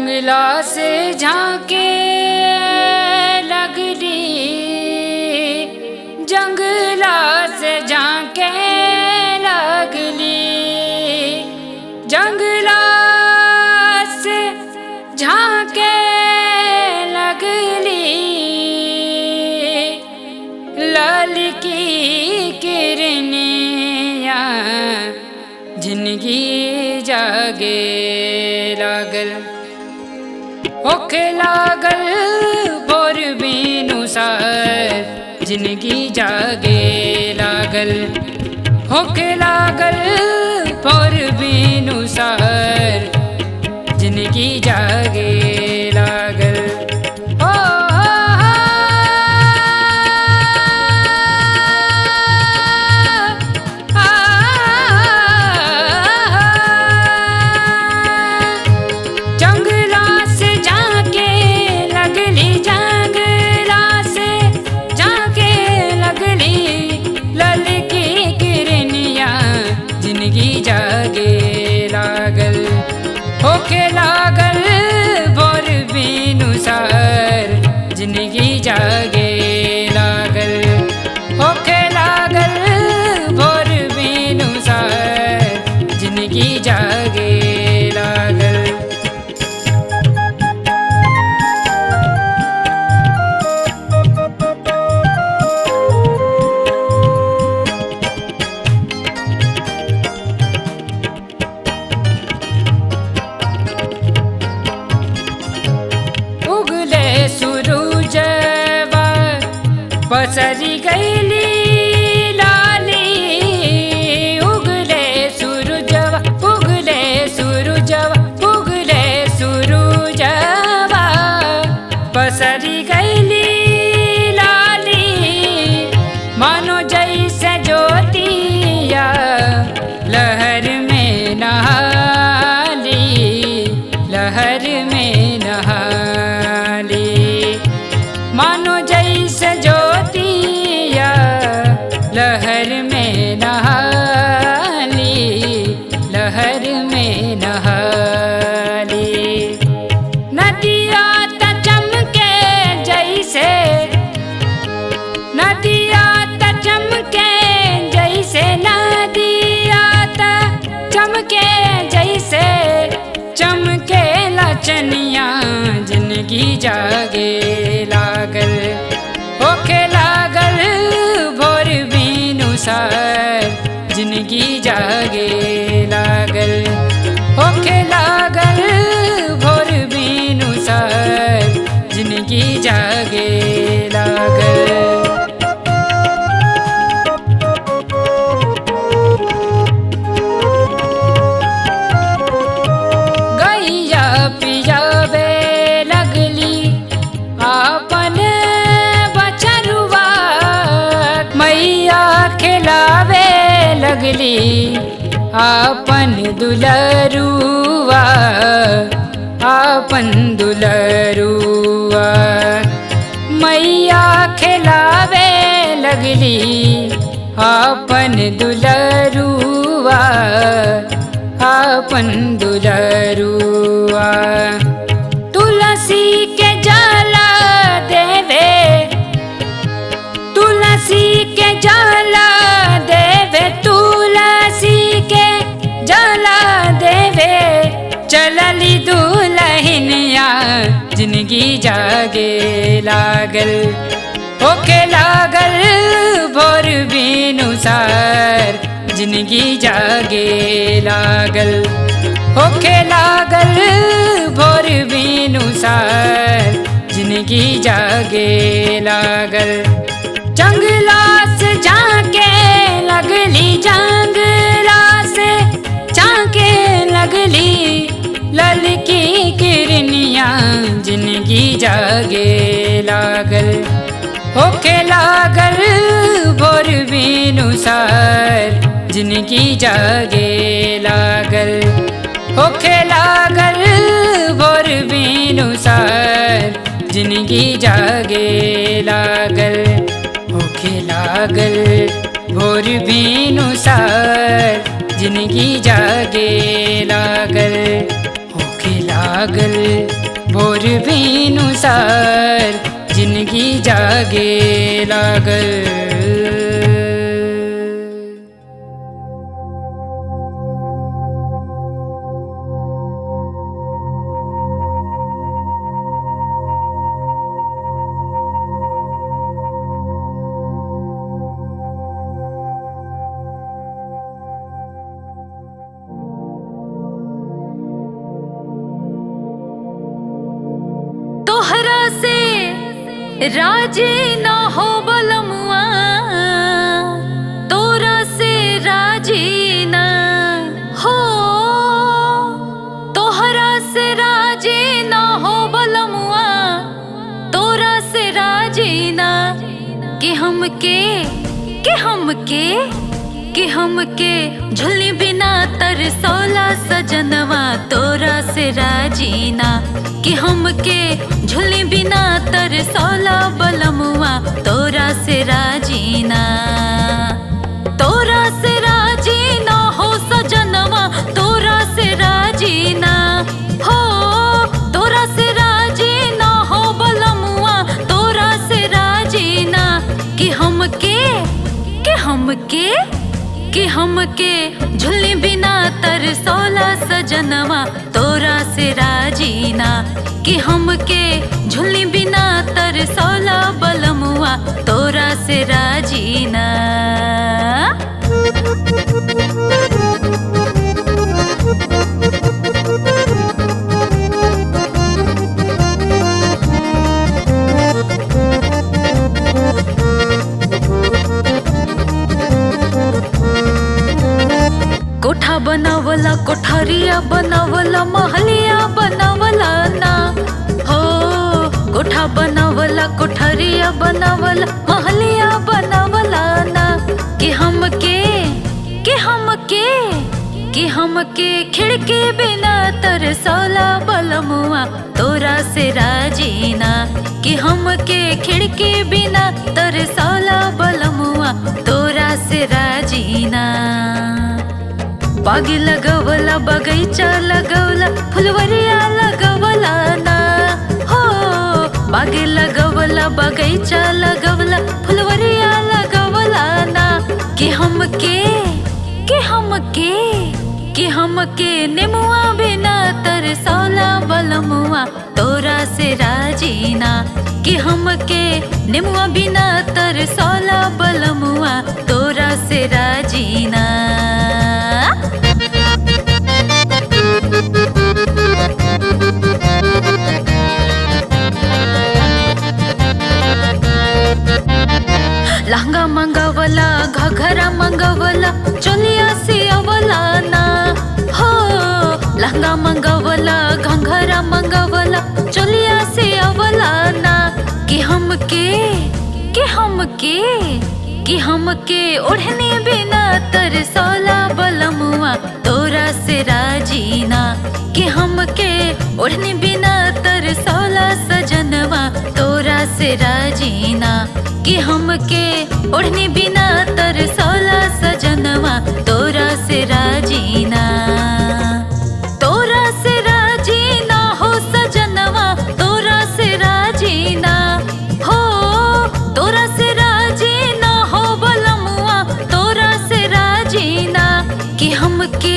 जंगला से झांके लगली, जंगला से झांके लगली, जंगला से झांके लगली। लाल की किरनिया जिंदगी जागे लागल, होके लागल भोर बिनु सार जिंदगी जागे लागल, होके लागल भोर बिनु सार जिंदगी जागे लागल। होके लागल भोर बिनु सार जिंदगी जागे लागल, होके लागल भोर बिनु सार जिंदगी जागे लागल। पसरी गईली लाली, उगले सूरजवा, उगले सूरजवा, उगले सूरजवा। पसरी गईली लाली, मानो जैसे ज्योतिया लहर में नहाली, लहर में नहाली। मानो जैसे ज्योतिया लहर में नहाली, लहर में नहाली। नदिया त चमके जैसे, नदिया त चमके जैसे, नदिया त चमके जैसे, चमके लचनिया जिंदगी जागे लागल, होके लागल भोर बिनु सार जिंदगी जागे लागल, होके लागल भोर बिनु सार जिंदगी जागे लागल। गैया पियावे लगली आपन बछरुआ, मैया खिलावे लगली आपन दुलरुआ, आपन दुलरुआ। मैया खिलावे लगली आपन दुलरुआ, आपन दुलरुआ। तुलसी के जाला देवे, तुलसी के जाला देवे, तुलसी के जाला देवे। चलली दुल्हनिया जिंदगी जागे लागल, होके लागल भोर बिनु सार जिंदगी जागे लागल, होके लागल भोर बिनु सार जिंदगी जागे लागल। जंगला से झांके लगली, जंगला से झांके लगली, ललकी किरनिया जिंदगी जागे लागल, होके लागल भोर बिनु सार जिंदगी जागे लागल, होके लागल भोर बिनु सार जिंदगी जागे लागल, होके लागल भोर बिनु सार जिंदगी जागे लागल, होके लागल। लागल भोर भेनुसार जिंदगी जागे लागल। तोहरा से राजी न हो बलमुआ, तोरा से राजी न हो, तोहरा से राजी न हो बलमुआ, तोरा से राजी न कि हमके झुली बिना तरसौला सजनवा, तोरा से राजी ना कि हमके झुली बिना तरसौला बलमुआ, तोरा से राजी ना, तोरा से राजी ना हो सजनवा, तोरा से राजी ना हो, तोरा से राजी ना हो बलमुआ, तोरा से राजी ना कि हमके झुली बिना तरसौला सजनवा, तोरा से राजी ना कि हमके झुली बिना तरसौला बलमुआ, तोरा से राजी ना। कोठा बनावला, कोठरिया बनावला, महलिया बनावला ना हो, कोठा बनावला, कोठरिया बनावला, महलिया बनावला ना कि हमके खिड़की बिना तरसौला बलमुआ, तोरा से राजी ना कि हमके खिड़की बिना तरसौला बलमुआ, तोरा से राजी ना। बागी लगवला, बगीचा लगवला, फुलवरिया लगवला ना हो, बागी लगवला, बगीचा लगवला, फुलवरिया लगवला ना कि हमके नेमुआ बिना तरसौला बलमुआ, तोरा से राजी ना कि हमके नेमुआ बिना तरसौला बलमुआ, तोरा से राजी ना। लहंगा मंगवला, घघरा मंगवला, चोलिया सियवला ना हो, लहंगा मंगवला, घघरा मंगवला, चोलिया सियवला ना कि हमके ओढ़नी बिना तरसौला बलमुआ, तोरा से राजी ना कि हमके ओढ़नी बिना तरसौला सजनवा, तोरा से राजी ना कि हमके ओढ़नी बिना तरसौला सजनवा, तोरा से राजी ना, तोरा से राजी ना हो सजनवा, तोरा से राजी ना हो, तोरा से राजी ना हो बलमुआ, तोरा से राजी ना कि हमके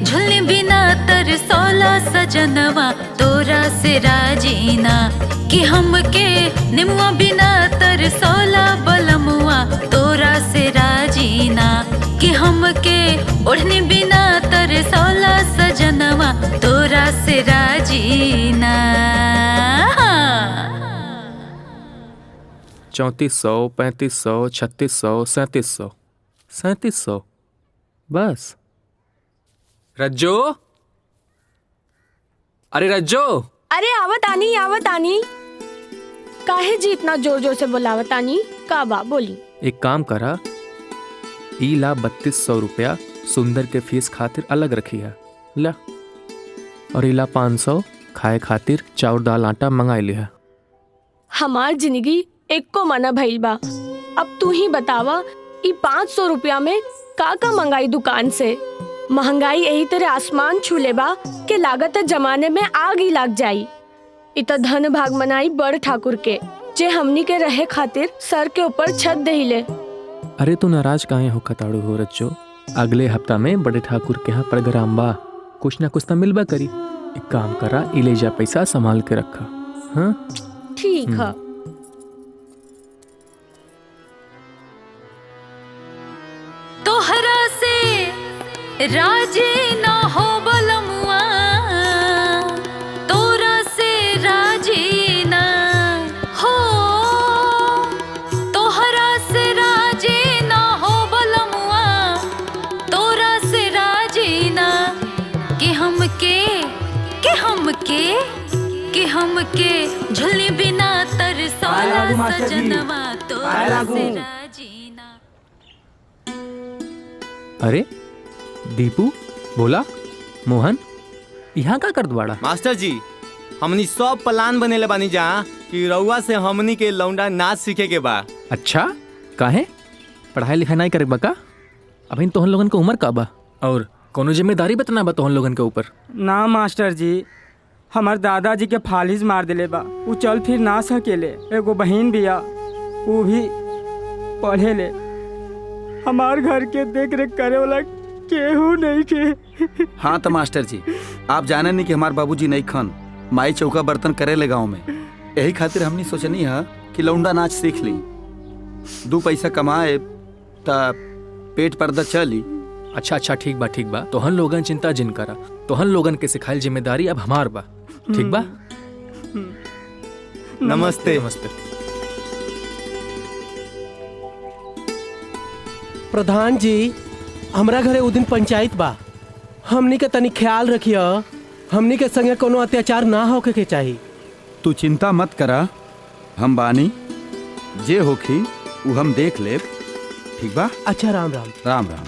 झुली बिना तरसौला सजनवा, तोरा से राजी ना कि हमके नेमुआ बिना तरसौला बलमुआ, तोरा से राजी ना कि हमके ओढ़नी बिना तरसौला सजनवा, तोरा से राजी ना। 3400, 3500, 3600, 3700, 3700 बस। रज्जो, अरे रज्जो, अरे आवत आनी काहे जी इतना जोर जोर से बोलावत आनी, का बा बोली। एक काम करा, ई ला 3200 रुपया सुंदर के फीस खातिर अलग रखी है ला, और इला 500 खाए खातिर चाउर दाल आटा मंगाई लिया। हमार जिंदगी एको मना भइल बा, अब तू ही बतावा ई 500 रुपया में का मंगाई दुकान से। महंगाई यही तरह आसमान छूले बा के लागत जमाने में आग ही लग जाई। इत धन भाग मनाई बड़ ठाकुर के जे हमनी के रहे खातिर सर के ऊपर छत दहिले। अरे तू नाराज काहे हो खताड़ू हो रज्जो? अगले हफ्ता में बड़े ठाकुर के यहाँ प्रोग्राम बा, कुछ ना कुछ तो मिलबा करी। एक काम करा, इले जा पैसा संभाल के रखा। हाँ ठीक है। तोहरा से राजी न हो बलमुआ, तोरा से राजी न हो, तोहरा से राजी न हो बलमुआ, तोरा से राजी न कि हमके झुली बिना तरसौला सजनवा, तोरा से राजी न। अरे दीपू, बोला मोहन, यहाँ का कर द्वाड़ा? मास्टर जी, हमनी सब प्लान बनेले बानी जा कि रउआ से हमनी के लौंडा नाच सीखे के बा। अच्छा, काहे? पढ़ाई लिखाई नहीं करे बका? अभी तोहन लोगन के उम्र का बा और कोनो जिम्मेदारी बतना बा तोहन लोगन के ऊपर? ना मास्टर जी, हमार दादाजी के फालिज मार दिले बा, वो चल फिर ना सकेले। एगो बहन बिया, वो भी पढ़े ले। हमार घर के देख रेख करे वाला केहू नहीं के। हाँ तो मास्टर जी, आप जाने नहीं कि हमार बाबूजी नहीं खन माई चौका बर्तन करे ले गाँव में। यही खातिर हमने सोचनी है कि लौंडा नाच सीख ली, 2 पैसा कमाए ता पेट पर्दा चली। अच्छा ठीक बा। तोहन लोगन चिंता जिन करा, तोहन लोगन के सिखाइल जिम्मेदारी अब हमार बा। ठीक बा? नमस्ते। नमस्ते। प्रधान जी, हमरा घरे उ दिन पंचायत बा, हमनी के तनी ख्याल रखियो, हमनी के संगे कोनो अत्याचार ना होके के चाहिए। तू चिंता मत करा, हम बानी, जे होखी वो हम देख लेब। ठीक बा? अच्छा, राम राम। राम राम।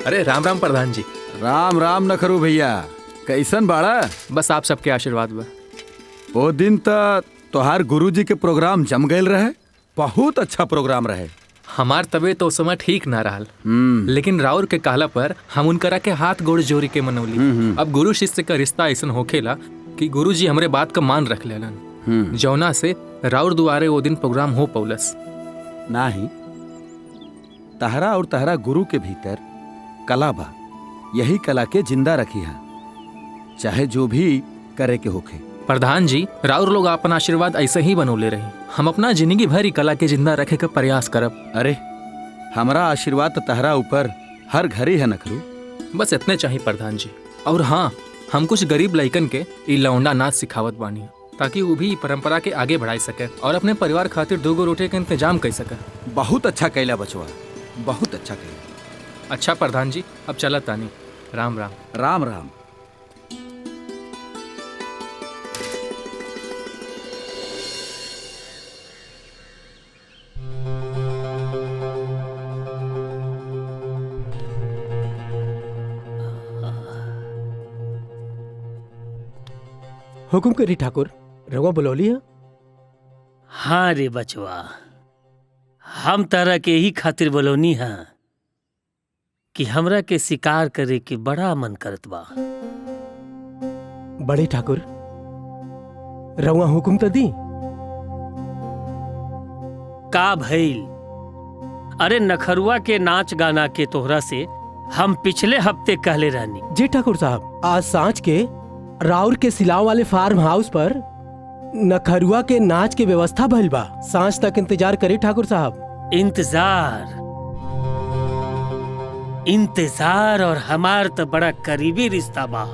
अरे राम राम प्रधान जी। राम राम न करू भैया, कैसन बाड़ा? बस आप सबके आशीर्वाद बा। वो दिन तोहार गुरुजी के प्रोग्राम जम गए रहे, बहुत अच्छा प्रोग्राम रहे। हमार तबीयत तो उस समय ठीक ना रहल, लेकिन राउर के कहला पर हम उनकरा के हाथ गोड़ जोड़ी के मनौली। अब गुरु शिष्य का रिश्ता ऐसा होखेला कि गुरुजी हमरे बात का मान रख लेलन, जौना से राउर दुआरे वो दिन प्रोग्राम हो पौलस। नाही, तहरा और तहरा गुरु के भीतर कला बा, यही कला के जिंदा रखी है, चाहे जो भी करे के होखे। प्रधान जी, राउर लोग अपन आशीर्वाद ऐसे ही बनौले रही, हम अपना जिंदगी भर ही कला के जिंदा रखे का प्रयास करब। अरे हमारा आशीर्वाद तो तहरा ऊपर हर घड़ी है नखरू। बस इतने चाहिए प्रधान जी। और हाँ, हम कुछ गरीब लइकन के ई लौंडा नाच सिखावत बानी, ताकि वो भी परंपरा के आगे बढ़ाई सके और अपने परिवार खातिर 2 गो रोटी के इंतजाम कर सके। बहुत अच्छा कैला बचवा, बहुत अच्छा कैला। अच्छा प्रधान जी, अब चला तानी। राम राम। राम राम। हुकुम करी ठाकुर, रवा बुलौली है? हाँ रे बचवा, हम तारा के ही खातिर बोलौनी है कि हमरा के शिकार करे के बड़ा मन करत बा। बड़े ठाकुर, रवा हुकुम तो दी। का भइल? अरे नखरुआ के नाच गाना के तोहरा से हम पिछले हफ्ते कहले रहनी। जी ठाकुर साहब, आज सांझ के राउर के सिलाव वाले फार्म हाउस पर नखरुआ के नाच के व्यवस्था भइल बा। सांझ तक इंतजार करी ठाकुर साहब। इंतजार और हमार तो बड़ा करीबी रिश्ता बा।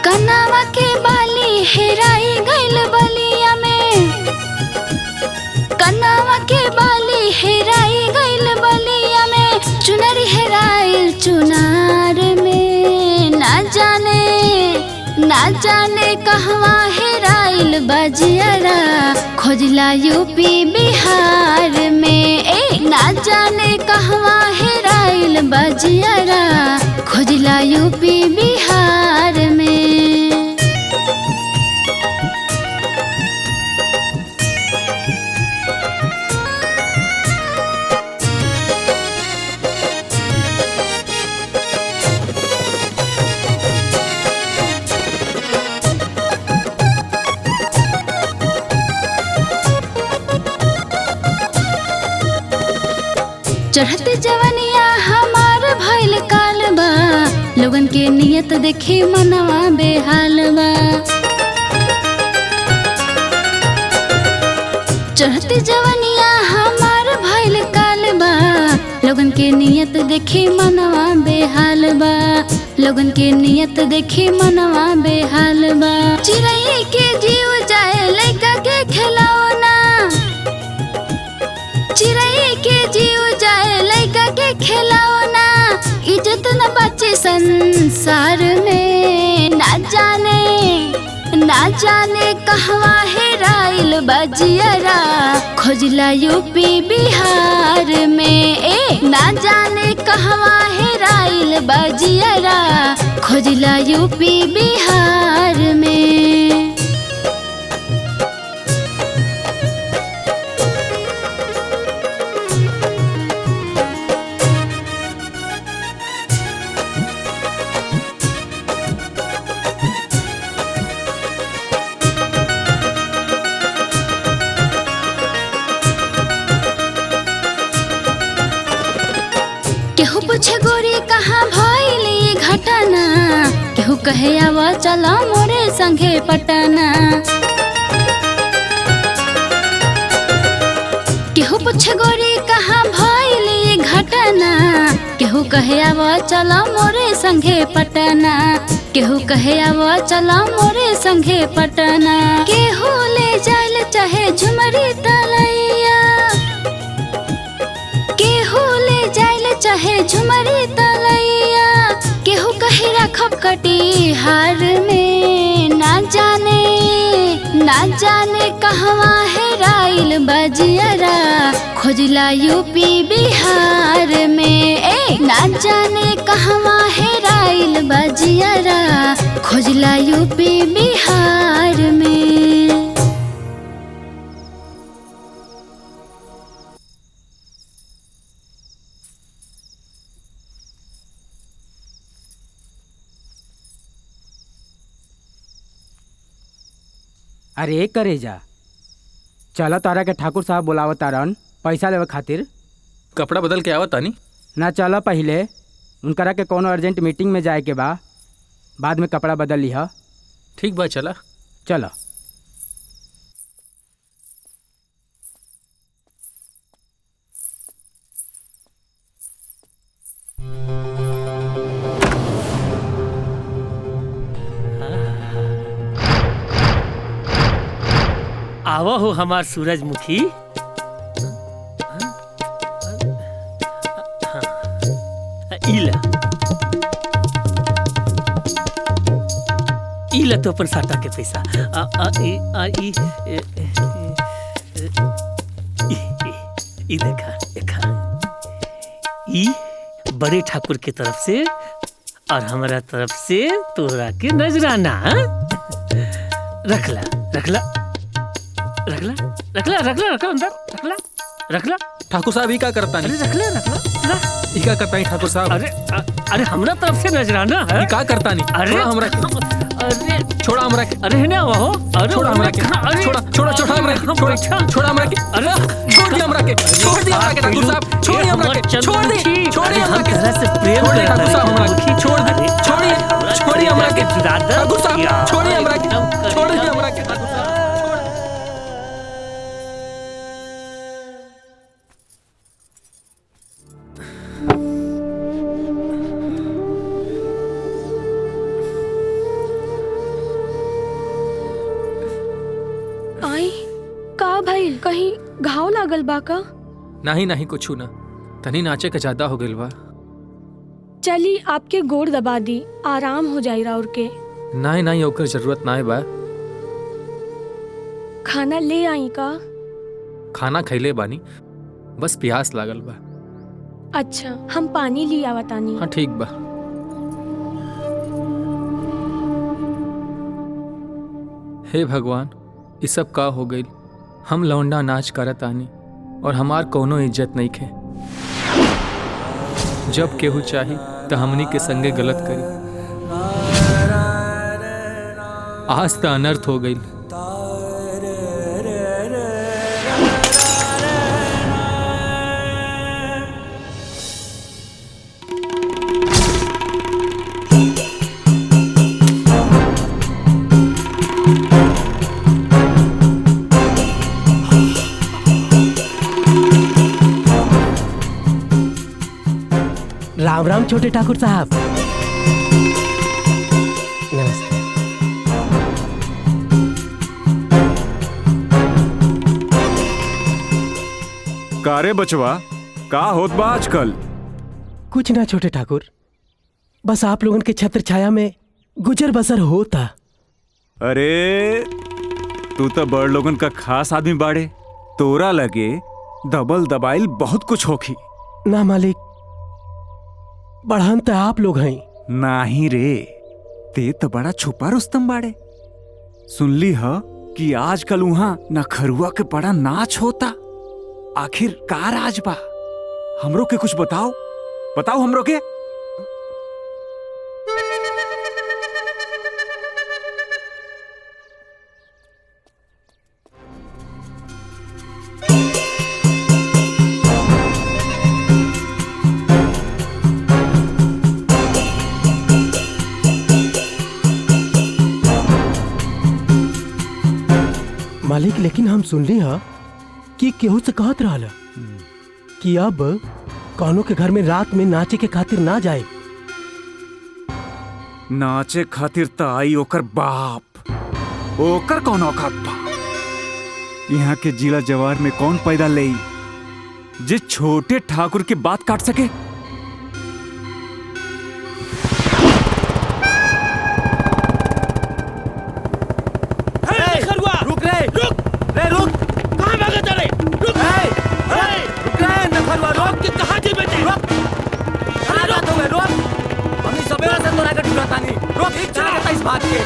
कनावा के बाली हेराई गइल बलिया में, ना जाने कहवा हेराइल बजियरा खोजला यूपी बिहार में। ना जाने कहवा हेराइल बजियरा खोजला यूपी बिहार में। चढ़ते जवनिया हमार भइल काल बा लोगन के नियत देखी मनवा बेहाल बा। चढ़ते जवनिया हमार भइल काल बा लोगन के नियत देखी मनवा बेहाल बा। लोगन के नियत देखी मनवा बेहाल बा। चिड़ै के जीव जाए लइका के खिलौना। चिड़ै के जीव जाए लइका के खिलौना। इज्जत न बचे संसार में। ना जाने कहवा हेराइल बजियरा खोजला यूपी बिहार में। ना जाने कहवा हेराइल बजियरा खोजला यूपी बिहार में। केहू पूछे गोरी कहाँ भइल ई घटना। केहू कहे आवा चला मोरे संगे पटना। केहू पूछे गोरी कहाँ भइल ई घटना। केहू कहे आवा चला मोरे संगे पटना। केहू कहे आवा चला मोरे संगे पटना। केहू ले जाइल चाहे झुमरी तलैया। केहू ले जाइल चाहे झुमरी तलैया। केहू कहे राखब कटिहार में। ना जाने कहवा हेराइल बजियरा खोजला यूपी बिहार में। ना जाने कहवा हेराइल बजियरा खोजला यूपी बिहार में। अरे करे जा चलो तारा के ठाकुर साहब बुलावत तारन पैसा लेवे खातिर। कपड़ा बदल के आवत तानी। ना चलो पहले उनकरा के कोनो अर्जेंट मीटिंग में जाए के बा बाद में कपड़ा बदल लिहा। ठीक बा चला। चलो। आवो हो हमार सूरजमुखी। इला तो अपन साटा के पैसा। ई देखा ई बड़े ठाकुर के तरफ से और हमारा तरफ से तोरा के नजराना। रखला रखला रखला रखला रखला रखला अंदर रखला रखला। ठाकुर साहब ही क्या करता नहीं। अरे रखला रखला ये क्या करता नहीं ठाकुर साहब। अरे हमरा तरफ से नजराना है। ये क्या करता नहीं। अरे हमरा अरे छोड़ा हमरा के। अरे ना वो अरे छोड़ा हमरा के। छोड़ा छोड़ा छोड़ा हमरा के। छोड़ा हमरा के। अरे छोड़ दिया हमरा के। छोड़ दिया हमरा के ठाकुर साहब। छोड़ दिया हमरा के। छोड़ दी छोड़िए हमरा के। तरह से प्रेम छोड़िए ठाकुर साहब हमरा के। छोड़ दे छोड़िए छोड़िए हमरा के ठाकुर साहब। छोड़िए हमरा के। छोड़ दिया हमरा के ठाकुर साहब। आई का भइल कहीं घाव लागल बा का? नहीं नहीं कुछ ना तनी नाचे का ज्यादा हो गइल बा। चली आपके गोड़ दबा दी आराम हो जाई राउर के। नहीं नहीं ओकर जरूरत नहीं बा। खाना ले आई का? खाना खैले बानी, बस प्यास लागल बा। अच्छा हम पानी ले आवतानी। हाँ ठीक बा। हे भगवान, ये सब का हो गई? हम लौंडा नाच करत आनी और हमार कोनो इज्जत नहीं खे। जब केहू चाही तो हमनी के संगे गलत करी। आज तो अनर्थ हो गई। राम राम छोटे ठाकुर साहब। नमस्ते। का रे बचवा, का होत बा आजकल? कुछ ना छोटे ठाकुर, बस आप लोगन के छत्र छाया में गुजर बसर होता। अरे तू तो बड़ लोगन का खास आदमी बाड़े, तोरा लगे दबल दबाइल बहुत कुछ होखी। ना मालिक, बढ़न तो आप लोग हैं। नाही रे, ते तो बड़ा छुपा रुस्तम बाड़े। सुनली ह कि आजकल वहां नखरुआ के बड़ा नाच होता। आखिर का राज बा? हमरो के कुछ बताओ, बताओ हमरो के। मालिक, लेकिन हम सुनली हा कि केहू से कहत रहल कि अब कौनो के घर में रात में नाचे के खातिर ना जाए। नाचे खातिर त आई ओकर बाप, ओकर कौन औकात बा? यहाँ के जिला जवार में कौन पैदा लेई जे छोटे ठाकुर की बात काट सके? रुक रे, रुक रे, रुक। कहाँ भागे जा रे? रुक रुक रे नखरुआ, रुक के कहाँ जी बेटे? रुक, कहाँ जाते हुए? रुक, हमनी सवेरे से तोरा के ढूंढतानी। रुक, एक चला के इस बात के।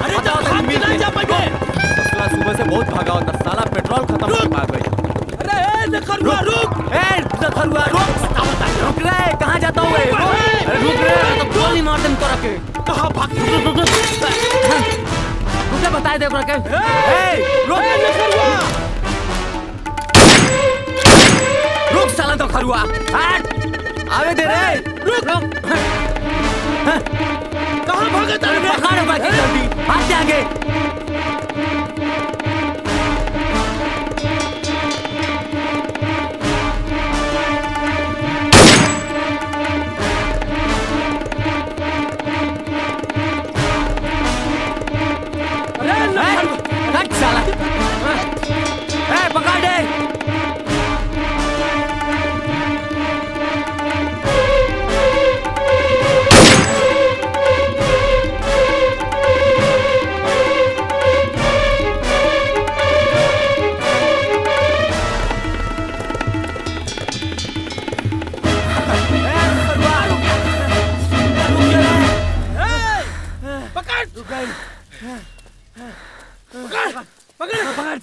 अरे तो भाग के नहीं जा पाएंगे। साला सुबह से बहुत भागा होता, साला पेट्रोल खत्म हो गई। अरे नखरुआ रुक, नखरुआ रुक, रुक रे, कहाँ जाता हुए? रुक रे, तो गोली मार दें तोरा के। कहाँ भाग? रुक बताए दे के। रुक नखरुआ, रुक साला तो खरुआ, आवे दे रे। रुक रुक, कहाँ भागे तेरे? पकड़ बाकी जल्दी, भाग जागे।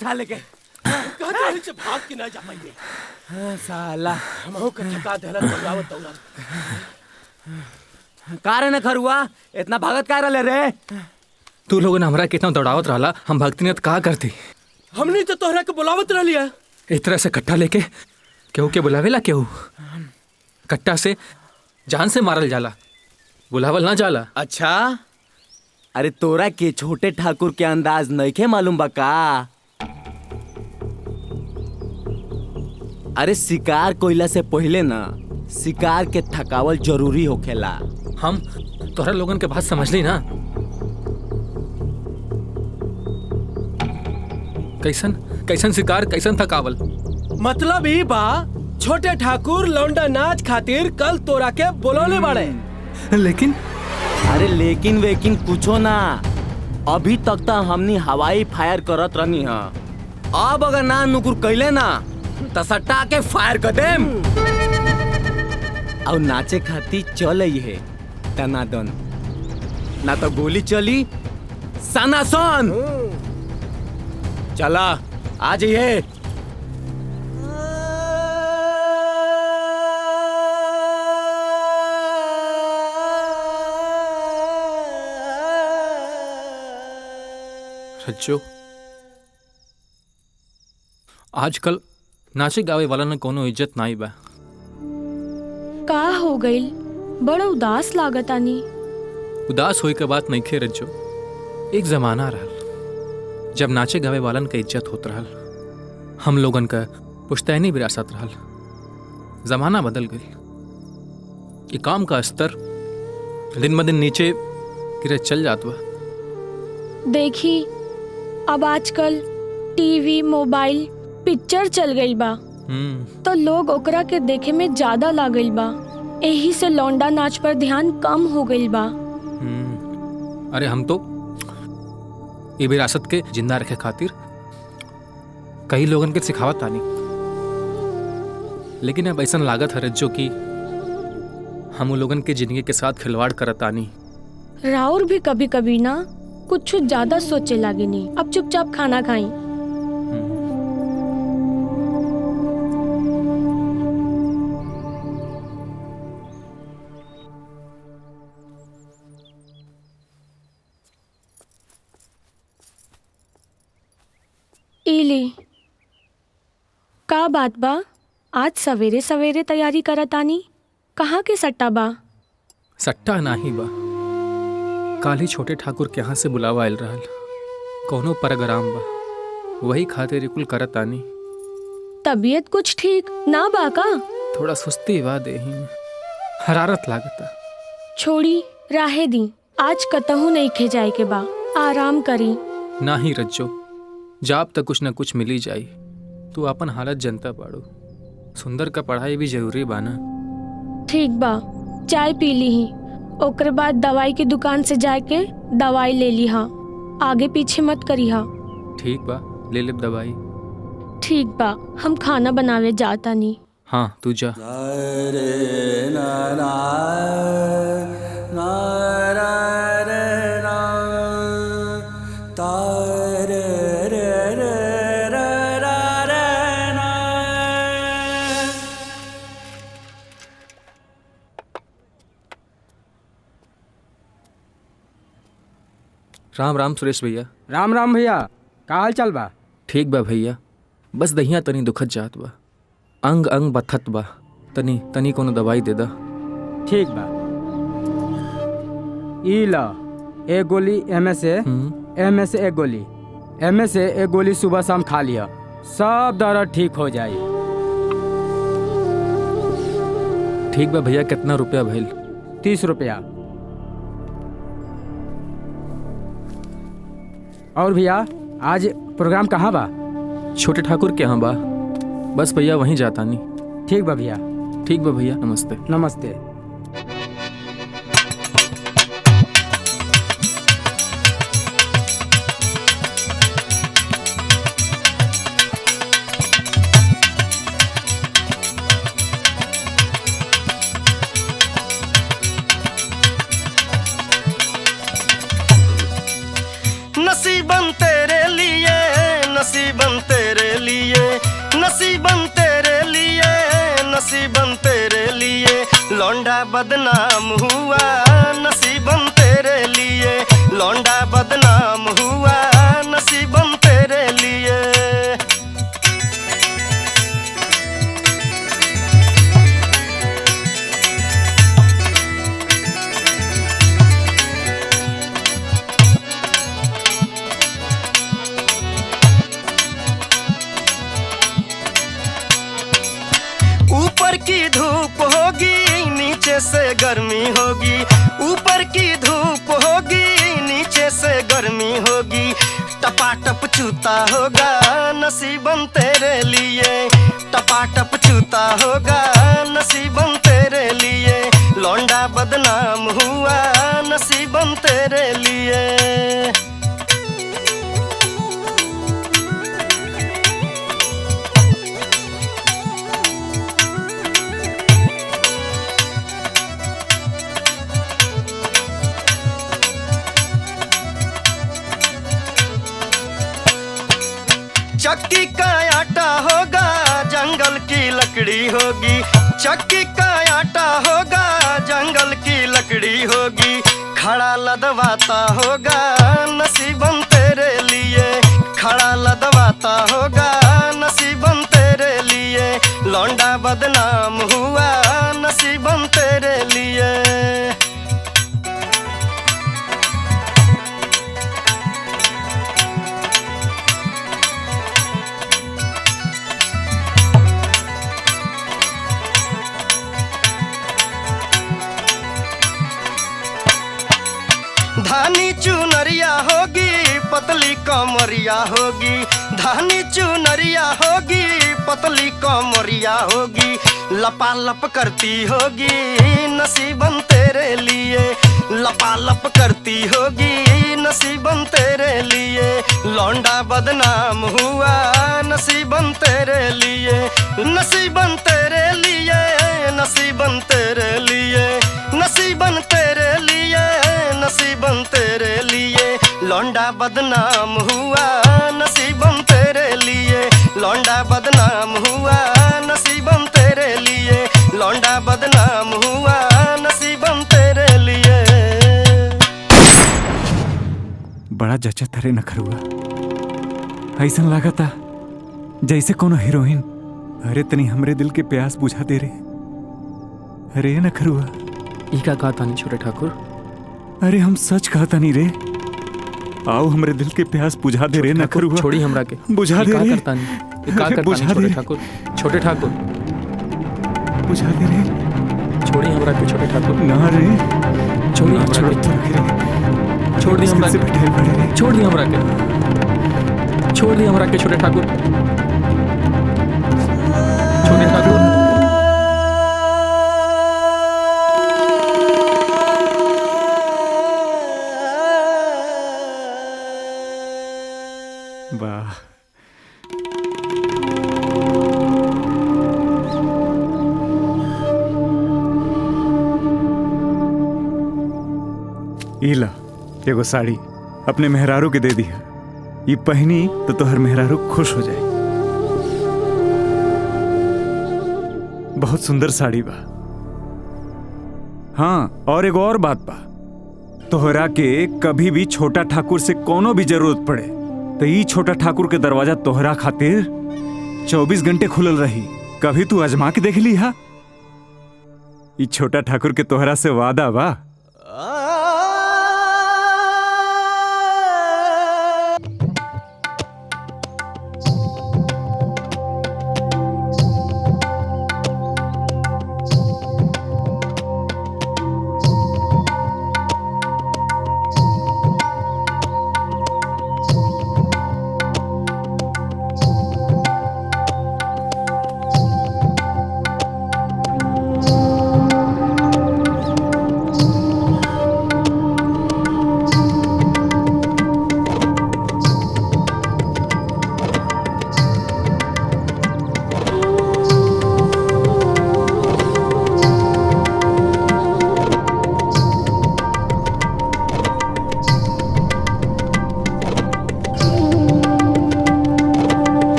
साले के से भाग के ना जा पाएंगे। साला हमहू के थका देला दौड़ावत दौड़ावत। कारण खरुआ इतना भागत का रहले रे? तू लोगन हमरा कितना दौड़ावत रहला, हम भक्ति ने का करती? हमनी तो तोहरा के बुलावत रहलिया। इस तरह से कट्टा लेके केहू के बुलावेला? केहू कट्टा से जान से मारल जाला, बुलावल ना जाला। अच्छा, अरे तोरा के छोटे ठाकुर के अंदाज नहीं के मालूम बा का? अरे शिकार कोइला से पहले ना शिकार के थकावल जरूरी होखेला। हम तोहरा लोगन के बात समझ ली ना? कैसन कैसन शिकार, कैसन थकावल? मतलब ही बा छोटे ठाकुर लौंडा नाच खातिर कल तोरा के बोलौले बाड़े। लेकिन अरे लेकिन वेकिन कुछो ना, अभी तक तो हमनी हवाई फायर करत रहनी है। अब अगर ना नुकुर कैले ना तो सट्टा के फायर कर देम। और नाचे खाती चल है तनादन, ना तो गोली चली सनासन। चला आ जाइए। रज्जो, आजकल नाचे गावे वाला ने कोनो इज्जत नहीं बा। का हो गइल? बड़ा उदास लागत आनी। उदास होए के बात नहीं खे रज्जो। एक जमाना रहल जब नाचे गावे वालन के इज्जत होत रहल, हम लोगन का पुश्तैनी विरासत रहल। जमाना बदल गई, ये काम का स्तर दिन ब दिन नीचे गिरे चल जात बा। देखी अब आजकल टीवी, मोबाइल, पिक्चर चल गई बा, तो लोग ओकरा के देखे में ज्यादा लागल बा। यही से लौंडा नाच पर ध्यान कम हो गई बा। अरे हम तो ये विरासत के जिंदा रखे खातिर कई लोगन के सिखावत तानी, लेकिन अब ऐसा लागत है रज्जो कि हम लोगन के जिंदगी के साथ खिलवाड़ करत तानी। राउर भी कभी कभी ना कुछ ज्यादा सोचे लागे नहीं। अब चुपचाप खाना खाई। इली का बात बा? आज सवेरे सवेरे तैयारी करत आनी। कहाँ के सट्टा बा? सट्टा नाही बा, काली छोटे ठाकुर के यहाँ से बुलावा आयल रहल। कोनो प्रोग्राम बा, वही खातिर कुल करत आनी। तबीयत कुछ ठीक ना बा का? थोड़ा सुस्ती बा देही में, हरारत लागता। छोड़ी राहे दी, आज कतहू नहीं खे जाए के बा। आराम करी। नाही रज्जो, जाब तक कुछ न कुछ मिली जाई। तू अपन हालत जनता पाड़ू। सुंदर का पढ़ाई भी जरूरी बा ना। ठीक बा, चाय पी ली ही, ओकर बाद दवाई की दुकान से जाके दवाई ले ली हा। आगे पीछे मत करी हा। ठीक बा, ले ले दवाई। ठीक बा, हम खाना बनावे जाता नहीं। हाँ तू जा। राम राम सुरेश भैया। राम राम भैया, का हाल चाल बा? ठीक बा भैया, बस दहिया तनी दुखत जात बा, अंग अंग बथत बा। तनी तनी कोनो दवाई दे दा। ठीक बा, ई ला एक गोली एमे से एक गोली, एमे से एक गोली सुबह शाम खा लिया, सब दर्द ठीक हो जाए। ठीक बा भैया, कितना रुपया भइल? 30 रुपया। और भैया आज प्रोग्राम कहाँ बा? छोटे ठाकुर के यहाँ बा। बस भैया वहीं जाता नहीं। ठीक बा भैया। ठीक बा भैया, नमस्ते। नमस्ते। नसीबन तेरे लिए, नसीबन तेरे लिए, नसीबन तेरे लिए, नसीबन तेरे लिए लौंडा बदनाम हुआ। नसीबन तेरे लिए लौंडा बदनाम हुआ। नसीबन तेरे लिए। ऊपर की धूप होगी नीचे से गर्मी होगी। ऊपर की धूप होगी नीचे से गर्मी होगी। टपाटप चूता होगा नसीबन तेरे लिए। टपाटप चूता होगा नसीबन तेरे लिए लौंडा बदनाम हुआ। नसीब नसीबन तेरे लिए। चक्की का आटा होगा जंगल की लकड़ी होगी, चक्की का आटा होगा जंगल की लकड़ी होगी, खड़ा लदवाता होगा नसीबन तेरे लिए, खड़ा लदवाता होगा नसीबन तेरे लिए, लौंडा बदनाम हुआ नसीबन तेरे लिए। धानी चुनरिया होगी पतली कमरिया होगी, धानी चुनरिया होगी पतली कमरिया होगी, लपालप करती होगी नसीबन तेरे लिए, लपालप करती होगी नसीबन तेरे लिए, लौंडा बदनाम हुआ नसीबन तेरे लिए, नसीबन तेरे लिए, नसीबन तेरे लिए, नसीबन तेरे लिए, नसीबन तेरे लिए, लौंडा बदनाम हुआ नसीबन तेरे लिए, लौंडा बदनाम हुआ नसीबन तेरे लिए, लौंडा बदनाम हुआ नसीबन तेरे लिए। बड़ा जचत रे नखरुआ, ऐसा लगा था जैसे कोनो हीरोइन। अरे तनी हमरे दिल के प्यास बुझा दे रे। अरे नखरुआ, ई का कहा तानी छोटे ठाकुर? अरे हम सच कहता नहीं रे, आओ हमरे दिल के प्यास बुझा दे रे नखरुआ। छोड़ी हमरा के, बुझा दे रे। करता नहीं, का करता नहीं छोटे ठाकुर? छोटे ठाकुर बुझा दे रे। छोड़ी हमरा के छोटे ठाकुर। ना रे, छोड़ी हमरा के, छोड़ दी हमरा के, छोड़ दी हमरा के, छोड़ दी हमरा के छोटे ठाकुर, छोटे ठाकुर। वाह, इला एगो साड़ी अपने मेहरारू के दे दिया, ये पहनी तो तोहर मेहरारू खुश हो जाए। बहुत सुंदर साड़ी बा। हाँ, और एगो और बात बा, तोहरा के कभी भी छोटा ठाकुर से कोनो भी जरूरत पड़े तो ई छोटा ठाकुर के दरवाजा तोहरा खातिर 24 घंटे खुलल रही। कभी तू आजमा के देख ली हा? ई छोटा ठाकुर के तोहरा से वादा बा।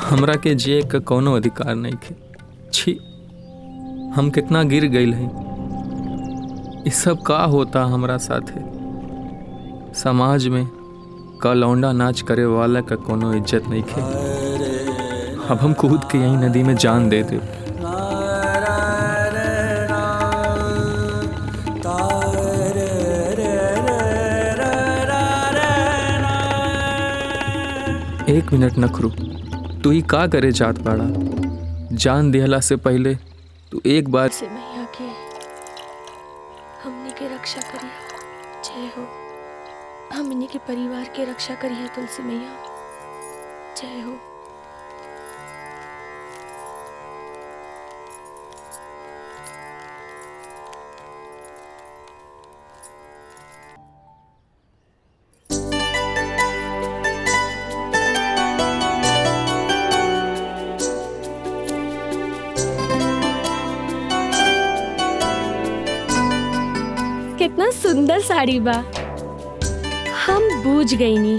हमरा के जिए का कोनो अधिकार नहीं थे। छी, हम कितना गिर गई हैं। ये सब का होता हमरा साथे? समाज में का लौंडा नाच करे वाला का कोनो इज्जत नहीं थे। अब हम कूद के यही नदी में जान दे दे। एक मिनट नखरू, तू ही का करे जात बाड़ा? जान दिहला से पहले तू एक बार से मैया रक्षा करिए। जय हो। हमनी के परिवार के रक्षा करिए तुलसी मैया। जय हो। कितना सुंदर साड़ी बा। हम बूझ गईनी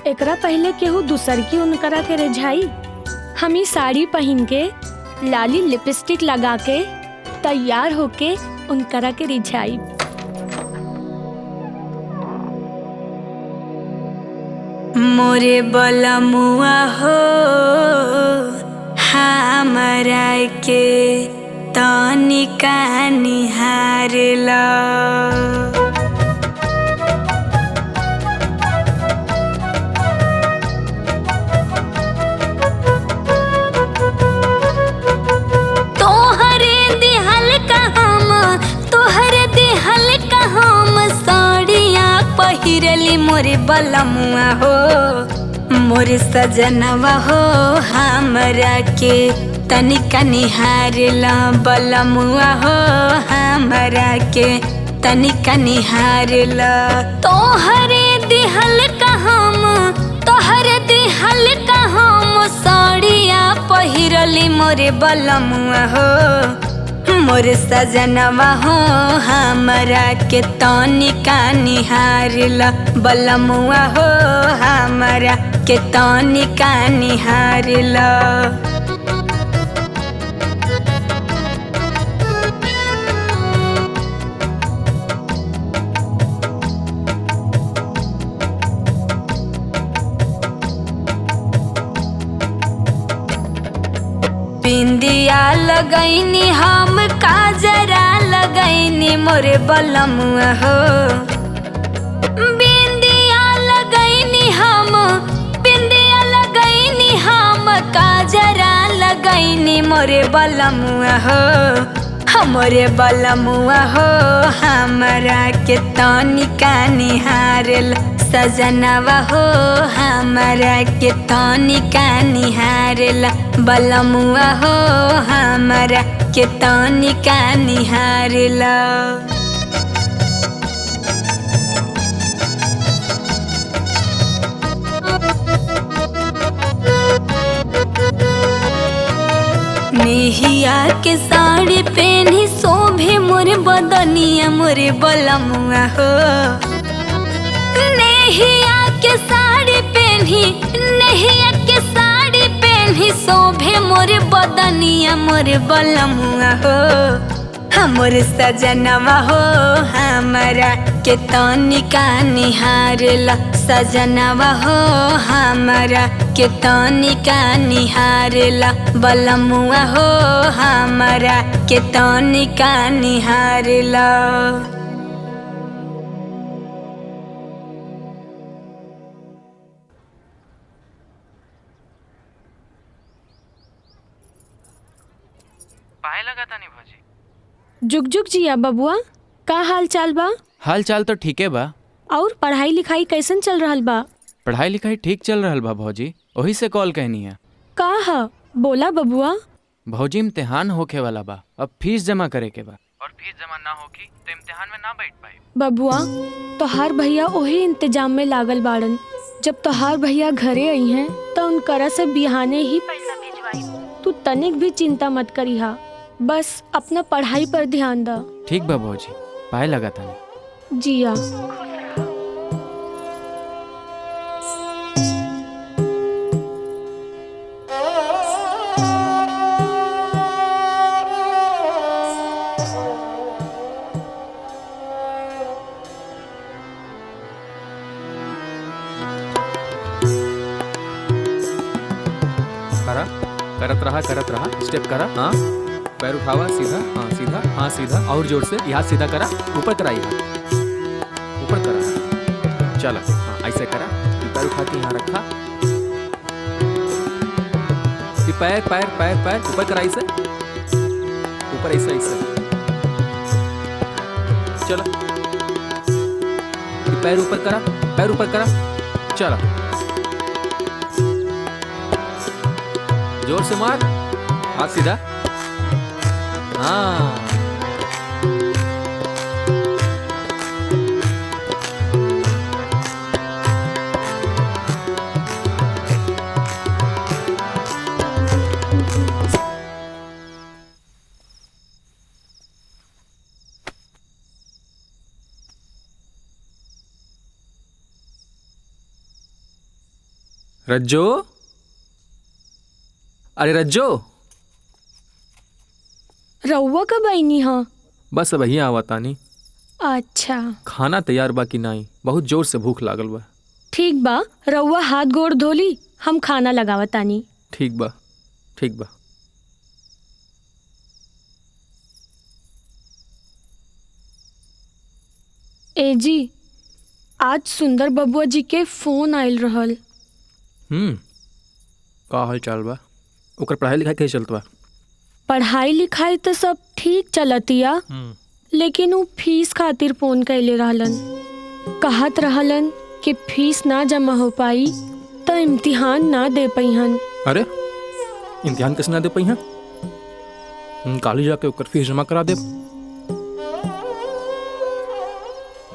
एकरा पहले केहू दूसर की उनकरा के रिझाई। हम ई साड़ी पहन के लाली लिपस्टिक लगा के तैयार होके उनकरा के रिझाई। मोरे बलमुआ हो हमरा के तनिका निहारला। तोहरे दिहल का हम साड़िया पहिरली मोरे बलमुआ हो। मोरे सजनवा हो हमरा के तनिका निहारला। बलमुआ हो हमरा के तनिका निहारला। तोहरे दिहल का हम साड़िया पहिरली मोरे बलमुआ हो। मोरे सजनवा हो हमरा के तनिका निहारला। बलमुआ हो हमरा के तनिका निहारला। बिंदिया लगैनी हम काजरा लगैनी मोरे बलमुआ हो। बिंदिया लगैनी हम काजरा लगैनी मोरे बलमुआ हो। हमरे बलमुआ हो हमरा के तनिका निहारला। सजनवा हो हमरा के तनिका निहारला। बलमुआ हो हमरा के तनिका निहारला। नेहिया के साड़ी पहनी शोभे मोरे बदनिया मोरे बलमुआ हो। नेहिया के साड़ी पहनी शोभे मोरे बदनिया मोरे बलमुआ हो। हमर सजनवा हो हमरा के तनिका निहारला। सजनवा हो हमरा के तनिका निहारला। बलमुआ हो हमरा के तनिका निहारला। पाए लगा था नहीं भाजी। जुग जुग जिया बबुआ, का हाल चाल बा? हाल चाल तो ठीके बा। और पढ़ाई लिखाई कैसन चल रहल बा? पढ़ाई लिखाई ठीक चल रहल बा भौजी, वही से कॉल कहनी है। का हा बोला बबुआ। भौजी इम्तिहान होखे वाला बा, अब फीस जमा करे के बा, और फीस जमा ना होगी तो इम्तिहान में ना बैठ पाए। बबुआ तोहार भैया वही इंतजाम में लागल बाड़न। जब तोहार भैया घरे आई हैं तो उनकरा से बिहाने ही पैसा भिजवाई। तू तनिक भी चिंता मत करिहा, बस अपना पढ़ाई पर ध्यान दा। ठीक बा भौजी, पाए लगा था जिया। करत रहा स्टेप करा। हाँ पैर उठावा सीधा, हाँ सीधा, हाँ सीधा और जोर से हाथ सीधा करा, ऊपर करा, ऊपर करा। चला हाँ ऐसे करा, पैर उठा के यहाँ रखा, पैर पैर पैर पैर ऊपर करा, इसे ऊपर ऐसे ऐसे। चलो पैर ऊपर करा, पैर ऊपर करा, चला, जोर से मार, हाथ सीधा, हाँ। रज्जो, अरे रज्जो, रउआ कब आईनी हाँ? बस अब आवा तानी। अच्छा, खाना तैयार बा कि नहीं? बहुत जोर से भूख लागल बा। ठीक बा, रउआ हाथ गोड़ धोली, हम खाना लगावतानी। ठीक बा, ठीक बा। ए जी, आज सुंदर बबुआ जी के फोन आयल रहल। का हाल चाल बा? ओकर पढ़ाई लिखाई कैसे चलत बा? पढ़ाई लिखाई तो सब ठीक चलतिया, लेकिन वो फीस खातिर फोन कैले रहलन। कहत रहलन कि फीस ना जमा हो पाई तो इम्तिहान ना दे पैहन। अरे इम्तिहान कैसे ना दे पैहन? कॉलेज जाके ओकर फीस जमा करा दे।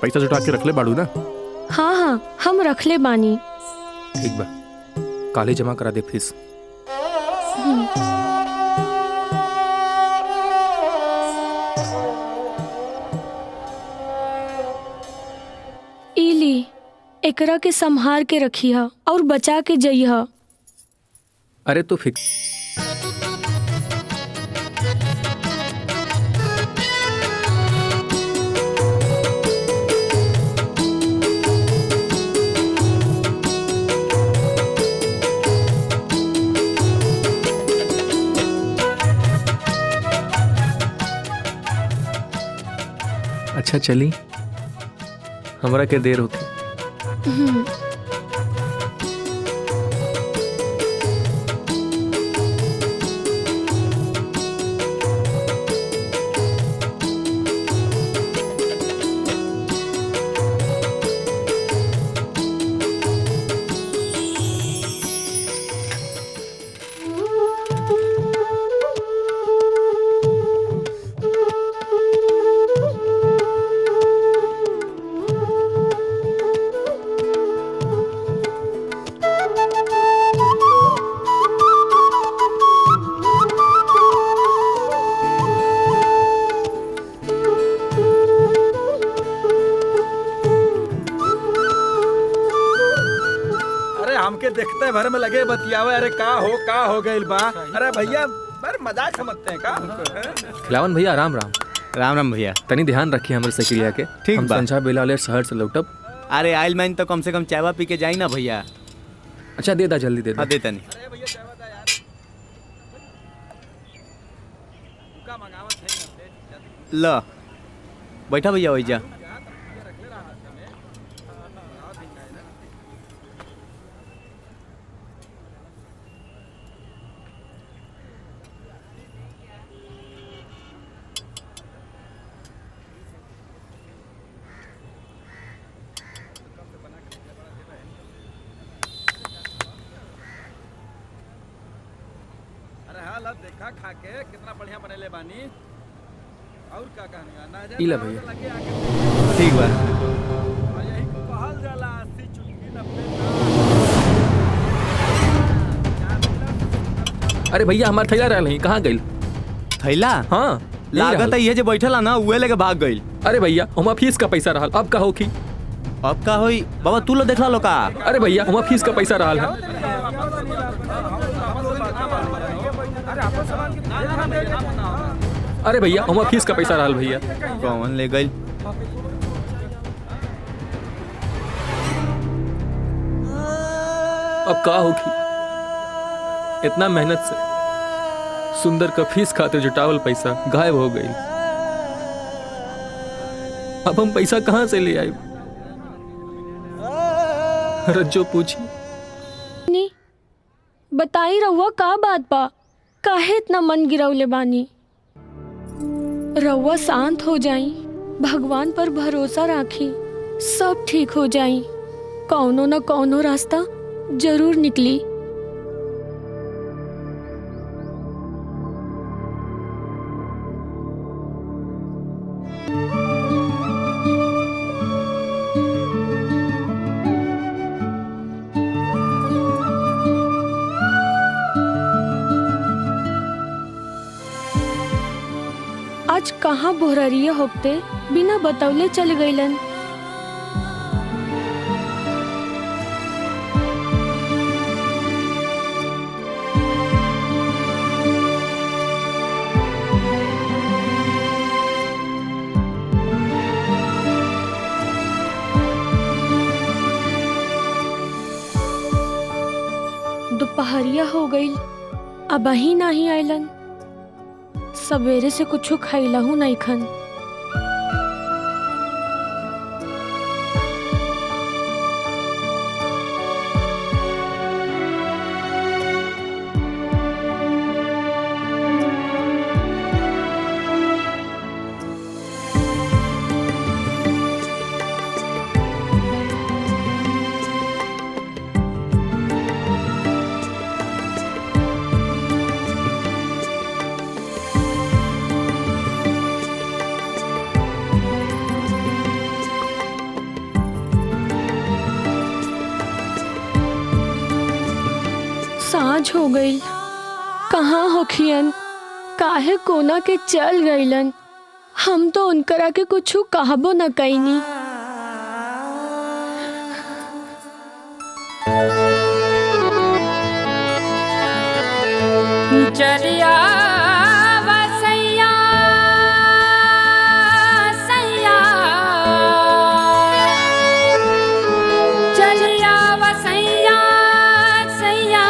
पैसा जुटा के रख ले बाड़ू ना? हाँ हाँ, हम रख ले बानी। ठीक बा, कॉलेज जमा करा दे फीस। इली, एकरा के संभार के रखी हा और बचा के जई हा। अरे तो फिक्स। अच्छा चली, हमरा के देर होती। हमके देखते भर में लगे बतियावे। अरे का हो गइल बा? अरे भैया बड़े मजाक समझते हैं का? खिलावन भैया राम राम। राम राम भैया। तनी ध्यान रखिए हमरे सक्रिया के। ठीक हम बा। संझा बेला ले शहर से लौटब। अरे आइल मैन तो कम से कम चायवा पी के जाई ना भैया। अच्छा दे दा, जल्दी दे दा। हाँ दे तनी। ल बैठा भैया वही जा। देखा खा के कितना बढ़िया बनेले बानी। और का कहनी इला भैया। ठीक बा। यही को कहल जाला 80 चुटकी 90। अरे भैया हमार थैला रहल नहीं, कहाँ गइल? थैला? हाँ लागत है ये जो बैठला ना उहे लेके भाग गइल। अरे भैया हमार फीस का पैसा रहल, अब का हो की? अब का होई? बाबा तू लो देखला लो का? अरे भैया हमार फीस का पैसा रहल है। अरे भैया हमार फीस का पैसा रहल भैया। कौन ले गइल? अब का होगी? इतना मेहनत से सुंदर का फीस खातिर जुटावल पैसा गायब हो गई। अब हम पैसा कहाँ से ले आए? रज्जो पूछी। बताई रहुआ का बात बा? काहे इतना मन गिरवले बानी? रहुआ शांत हो जाई, भगवान पर भरोसा राखी। सब ठीक हो जाई। कौनो न कौनो रास्ता जरूर निकली। आज कहाँ बोहरिया होते बिना बतौले चल गईलन। दोपहरिया हो गई, अब ही नहीं आयलन। सवेरे से कुछ खैलहू नहीं खन। साँझ हो गई, कहाँ होखियन, काहे कोना के चल गईलन। हम तो उनकरा के कुछ कहबो न कईनी। चलिया वसैया सैया, चलिया वसैया सैया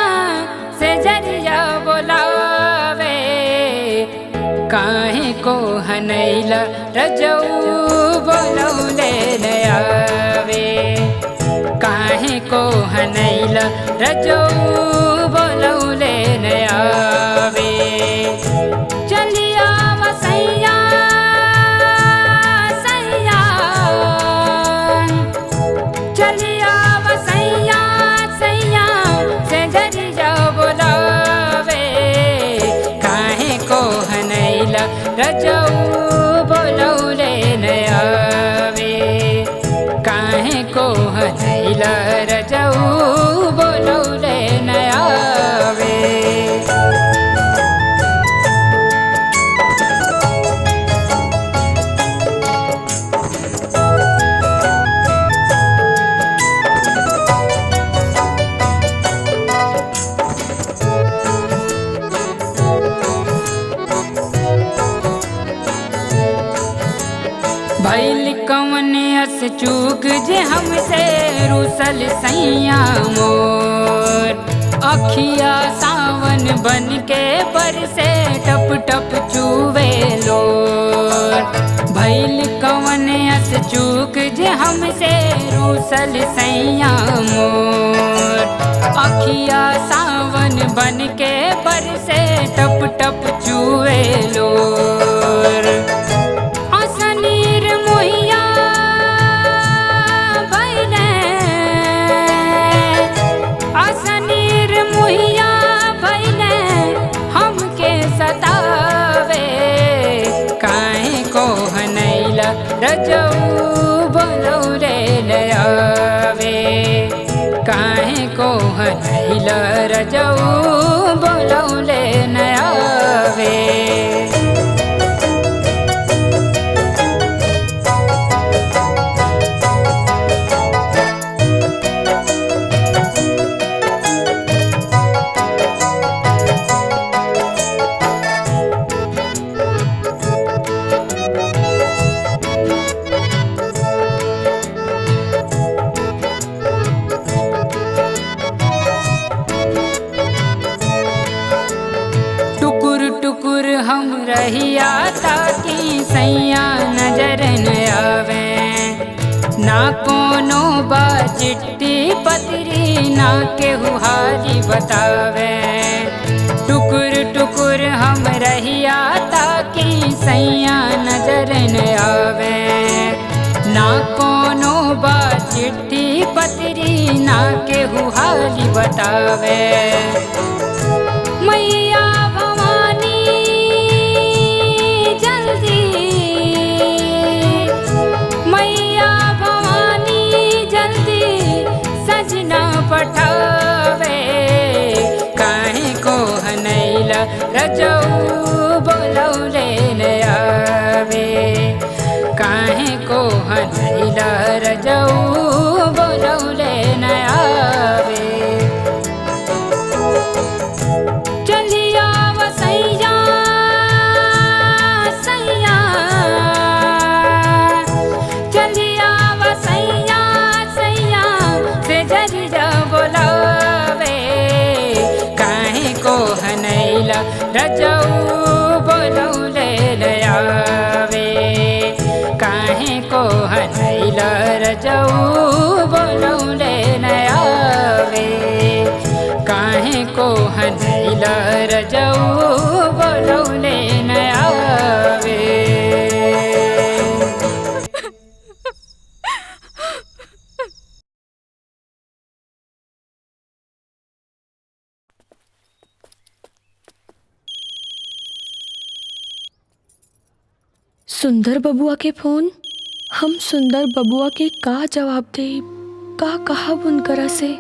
से जरिया बोलावे। काहे को हनैला रजऊ बोलौले न आवे। काहे को हनैला रजऊ बोलौले न आवे। चलिया वसैया सैया, चलिया वसैया सैया से जरिया बोलावे। काहे को हनैला रजऊ बोलौले न आवे। काहे को हनैला रजऊ बोलौले न आवे। भैल कवन अस चूक जे हमसे रूसल सैया मोर। अखिया सावन बन के बरसे टप टप चूवे लोर। भैल कवन अस चूक जे हमसे रूसल सैया मोर। अखिया सावन बन के बरसे टप टप चूवे लोर। रजऊ बोलौले न आवे। काहे को हनैला रजऊ बोलौले न आवे। हम रहिया ताकि सैया नजर न आवे। ना कोनो बा चिट्ठी पत्री ना केहू हारी बतावे। टुकुर टुकुर हम रहिया ताकि सैया नजर न आवे। ना कोनो चिट्ठी पत्री ना केहू हाली बतावे। मैया भवानी जल्दी, मैया भवानी जल्दी सजना पठावे। काहे को हनैला रजऊ बोलौले न आवे। काहे को हनैला रजऊ बोलौले न आवे। चलिया वसैया सैया, चलिया वसैया सैया से जरिया बोलावे। काहे को हनैला रजऊ बोलौले न आवे। काहे को हनैला रजऊ बोलौले न आवे। काहे को हनैला रजऊ बोलौले न आवे। सुंदर बबुआ के फोन। हम सुंदर बबुआ के का जवाब दे, का कहब उनकरा से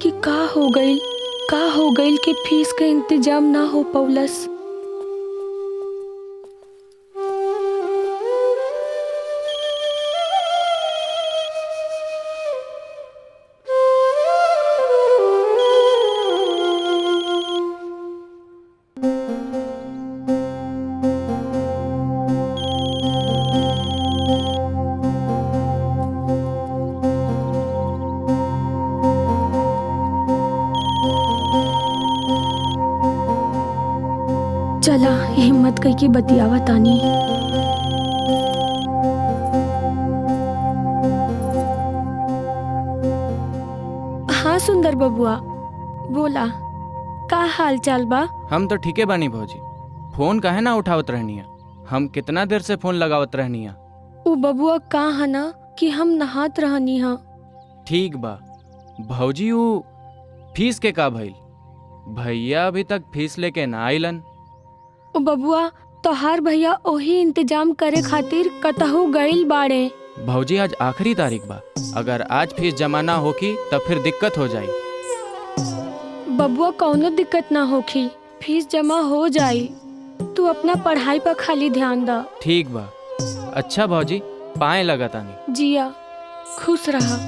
कि का हो गईल कि फीस के इंतजाम ना हो पौलस। चला हिम्मत कई की बतियावा तानी। हाँ सुंदर बबुआ बोला, का हाल चाल बा? हम तो ठीके बानी भौजी। फोन काहे ना उठावत रहनी है? हम कितना देर से फोन लगावत रहनी है। उ बबुआ का है ना कि हम नहात रहनी हा। ठीक बा भौजी, उ फीस के का भइल? भैया अभी तक फीस लेके ना आइलन। ओ बबुआ तोहार भैया ओही इंतजाम करे खातिर कतहु गइल बाड़े। भौजी आज आखिरी तारीख बा, अगर आज फीस जमा ना होखी तब फिर दिक्कत हो जाई। बबुआ कौनो दिक्कत ना होखी, फीस जमा हो जाई। तू अपना पढ़ाई पर खाली ध्यान दा। ठीक बा। अच्छा भौजी, पाए लगा तानी। जिया खुश रहा।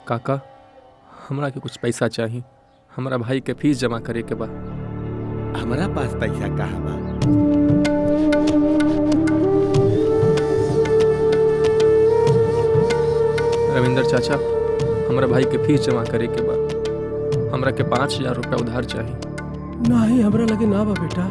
काका हमरा के कुछ पैसा चाहिए, हमारा भाई के फीस जमा करे के बा। हमारा पास पैसा कहाँ बा? रविंदर चाचा, हमारा भाई के फीस जमा करे के बा। हमरा के 5,000 रुपया उधार चाहिए। नहीं हमरा लगे ना बा बेटा।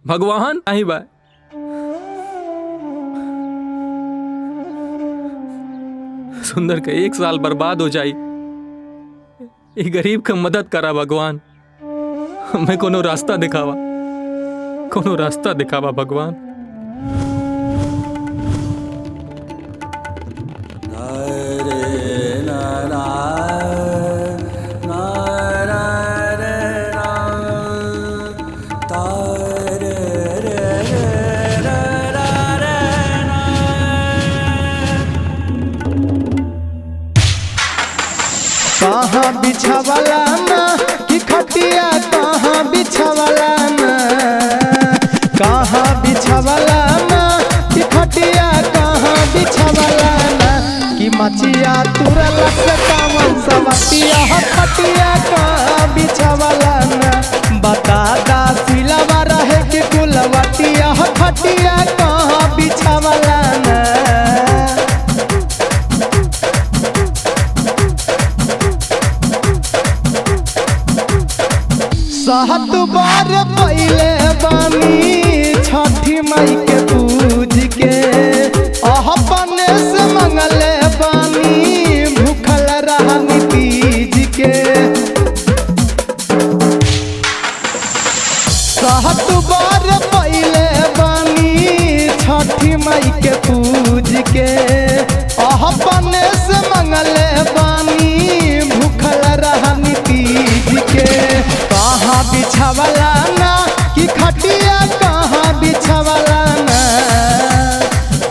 भगवान नहीं बा। सुंदर के 1 साल बर्बाद हो जाई। ये गरीब का मदद करा भगवान। हमें कोनो रास्ता दिखावा, कोनो रास्ता दिखावा भगवान। नारायण कहाँ बिछावला ना कि खटिया कहाँ बिछावला ना, कहाँ बिछावला ना कि खटिया कहाँ बिछावला ना, कि मचिया तुरल से कामन सवतिया खटिया कहाँ बिछावला ना, बता दा सिलवा रहे कि कुलवतिया खटिया कहाँ बिछावला ना। सात बार पहले बानी छठी मई के पूज के अपने से मंगले बानी भूखल रहनी तीज के, सात बार पहले बानी छठी मई के पूज के अपने से मंगले बानी भूखल रहनी तीज के, कहाँ बिछावला ना कि खटिया कहाँ बिछावला ना,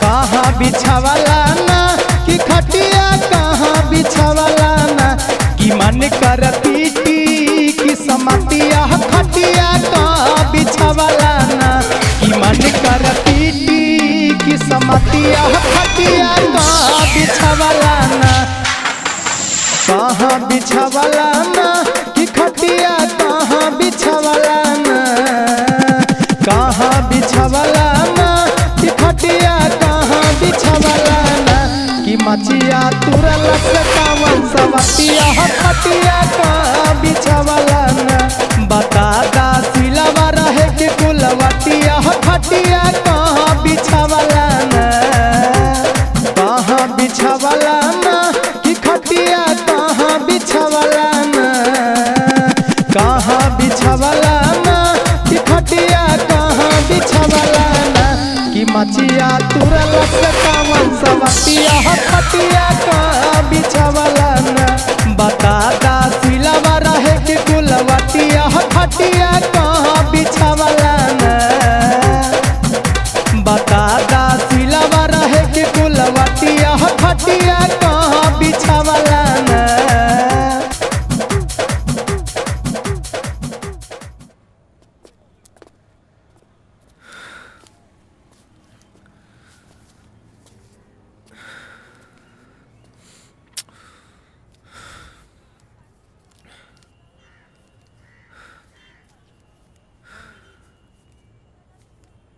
कहाँ बिछावला ना कि खटिया कहाँ बिछावला ना, कि मन कर पीटी कि समतिया खटिया कहाँ बिछावला ना, कि मन कर पीटी कि समतिया खटिया कहाँ बिछावला ना, कहाँ बिछावला ना कि खटिया कहाँ बिछावला ना, कहाँ बिछावला ना कि खटिया कहाँ बिछावला ना, कि मचिया तुरल से कामन सवतिया खटिया कहाँ बिछावला ना, बता दा सिलवा रहे कि कुलवतिया खटिया कहाँ बिछावला ना, कहाँ बिछावला ना कि खटिया कहाँ बिछावला ना, कहाँ बिछावला ना कि खटिया कहाँ बिछावला ना, कि मचिया तुरल से कामन सवतिया खटिया कहाँ बिछावला ना, बता दा सिलवा रहे कि कुलवतिया खटिया कहाँ बिछावला ना, बता दा सिलवा रहे कि कुलवतिया खटिया कहाँ बिछावला ना।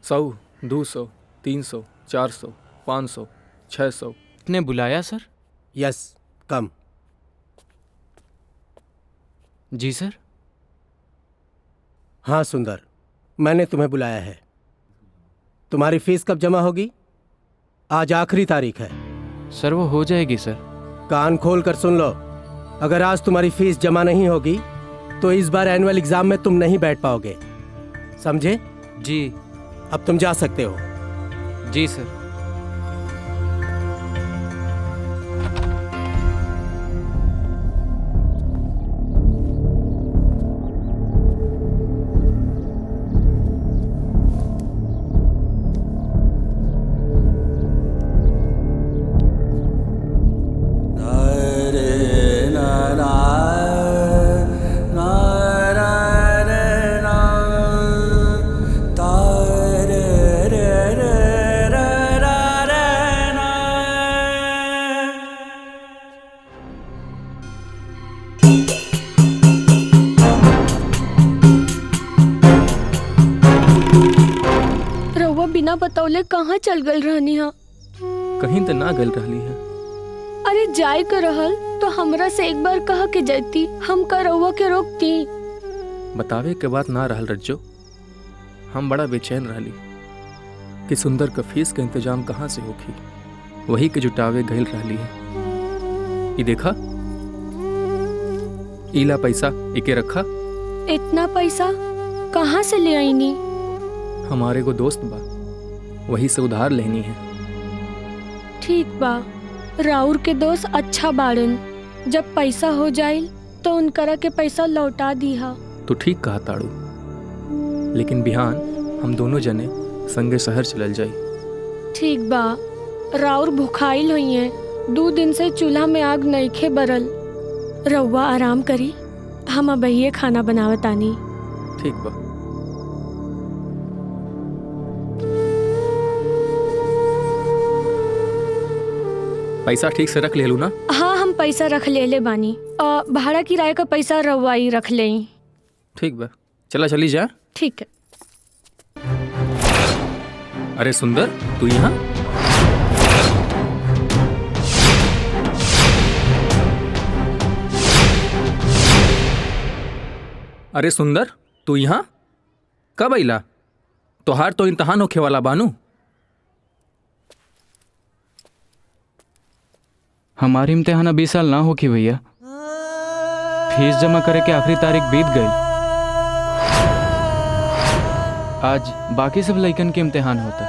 सौ 200 300 400 500 600। ने बुलाया सर? Yes come. जी सर। हाँ सुंदर, मैंने तुम्हें बुलाया है। तुम्हारी फीस कब जमा होगी? आज आखिरी तारीख है। सर वो हो जाएगी सर। कान खोल कर सुन लो, अगर आज तुम्हारी फीस जमा नहीं होगी तो इस बार एनुअल एग्जाम में तुम नहीं बैठ पाओगे, समझे? जी। अब तुम जा सकते हो। जी सर। बिना बतौले कहाँ चल गल रहनी हा? कहीं तो ना गल रही है। अरे जाए के रहल तो हमरा से एक बार कहा के जाती, हम का रउआ के रोकती। बतावे के बात ना रहल रज्जो, हम बड़ा बेचैन रहली कि सुंदर का फीस का इंतजाम कहाँ से होगी, वही के जुटावे गल रहली है। ये देखा, इला पैसा इके रखा। इतना पैसा कहाँ से ले आईनी? हमारे को दोस्त बा, वही से उधार लेनी है। ठीक बा, राउर के दोस्त अच्छा बाड़न, जब पैसा हो जाए तो उनकरा के पैसा लौटा दीहा। तो ठीक कहा ताड़ू, लेकिन बिहान हम दोनों जने संगे शहर चलल जाई। ठीक बा, राउर भुखाइल हुई है, 2 दिन से चूल्हा में आग नइखे बरल, रउआ आराम करी, हम अबहिये खाना बनावतानी। ठीक बा। पैसा ठीक से रख ले लू ना? हाँ, हम पैसा रख ले बानी। भाड़ा किराए का पैसा रउआ ही रख ले। ठीक बा, चला चली जा। ठीक है। अरे सुंदर, तू यहाँ? अरे सुंदर, तू यहाँ कब अइला? तोहार तो इम्तहान होखे वाला बानू। हमारी इम्तिहान अभी साल ना होगी भैया। फीस जमा करे के आखिरी तारीख बीत गई। आज बाकी सब लइकन के इम्तिहान होता।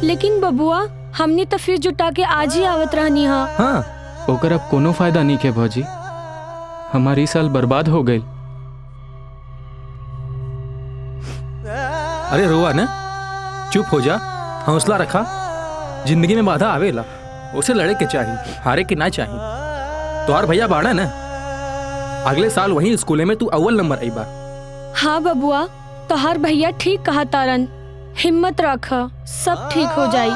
लेकिन बबुआ, हमने तो फीस जुटा के आज ही आवत रहनी। हाँ, ओकर अब कोनो फायदा नहीं के भौजी। हमारी साल बर्बाद हो गई। अरे रोआ ना, चुप हो जा, हौसला रखा। जिंदगी में बाधा आवेला, उसे लड़े के चाहिए, हारे के ना चाहिए। तोहार भैया बाड़ा ना, अगले साल वही स्कूले में तू अव्वल नंबर आई बा। हाँ बबुआ, तोहार भैया ठीक कहा तारन। हिम्मत रख, सब ठीक हो जाई।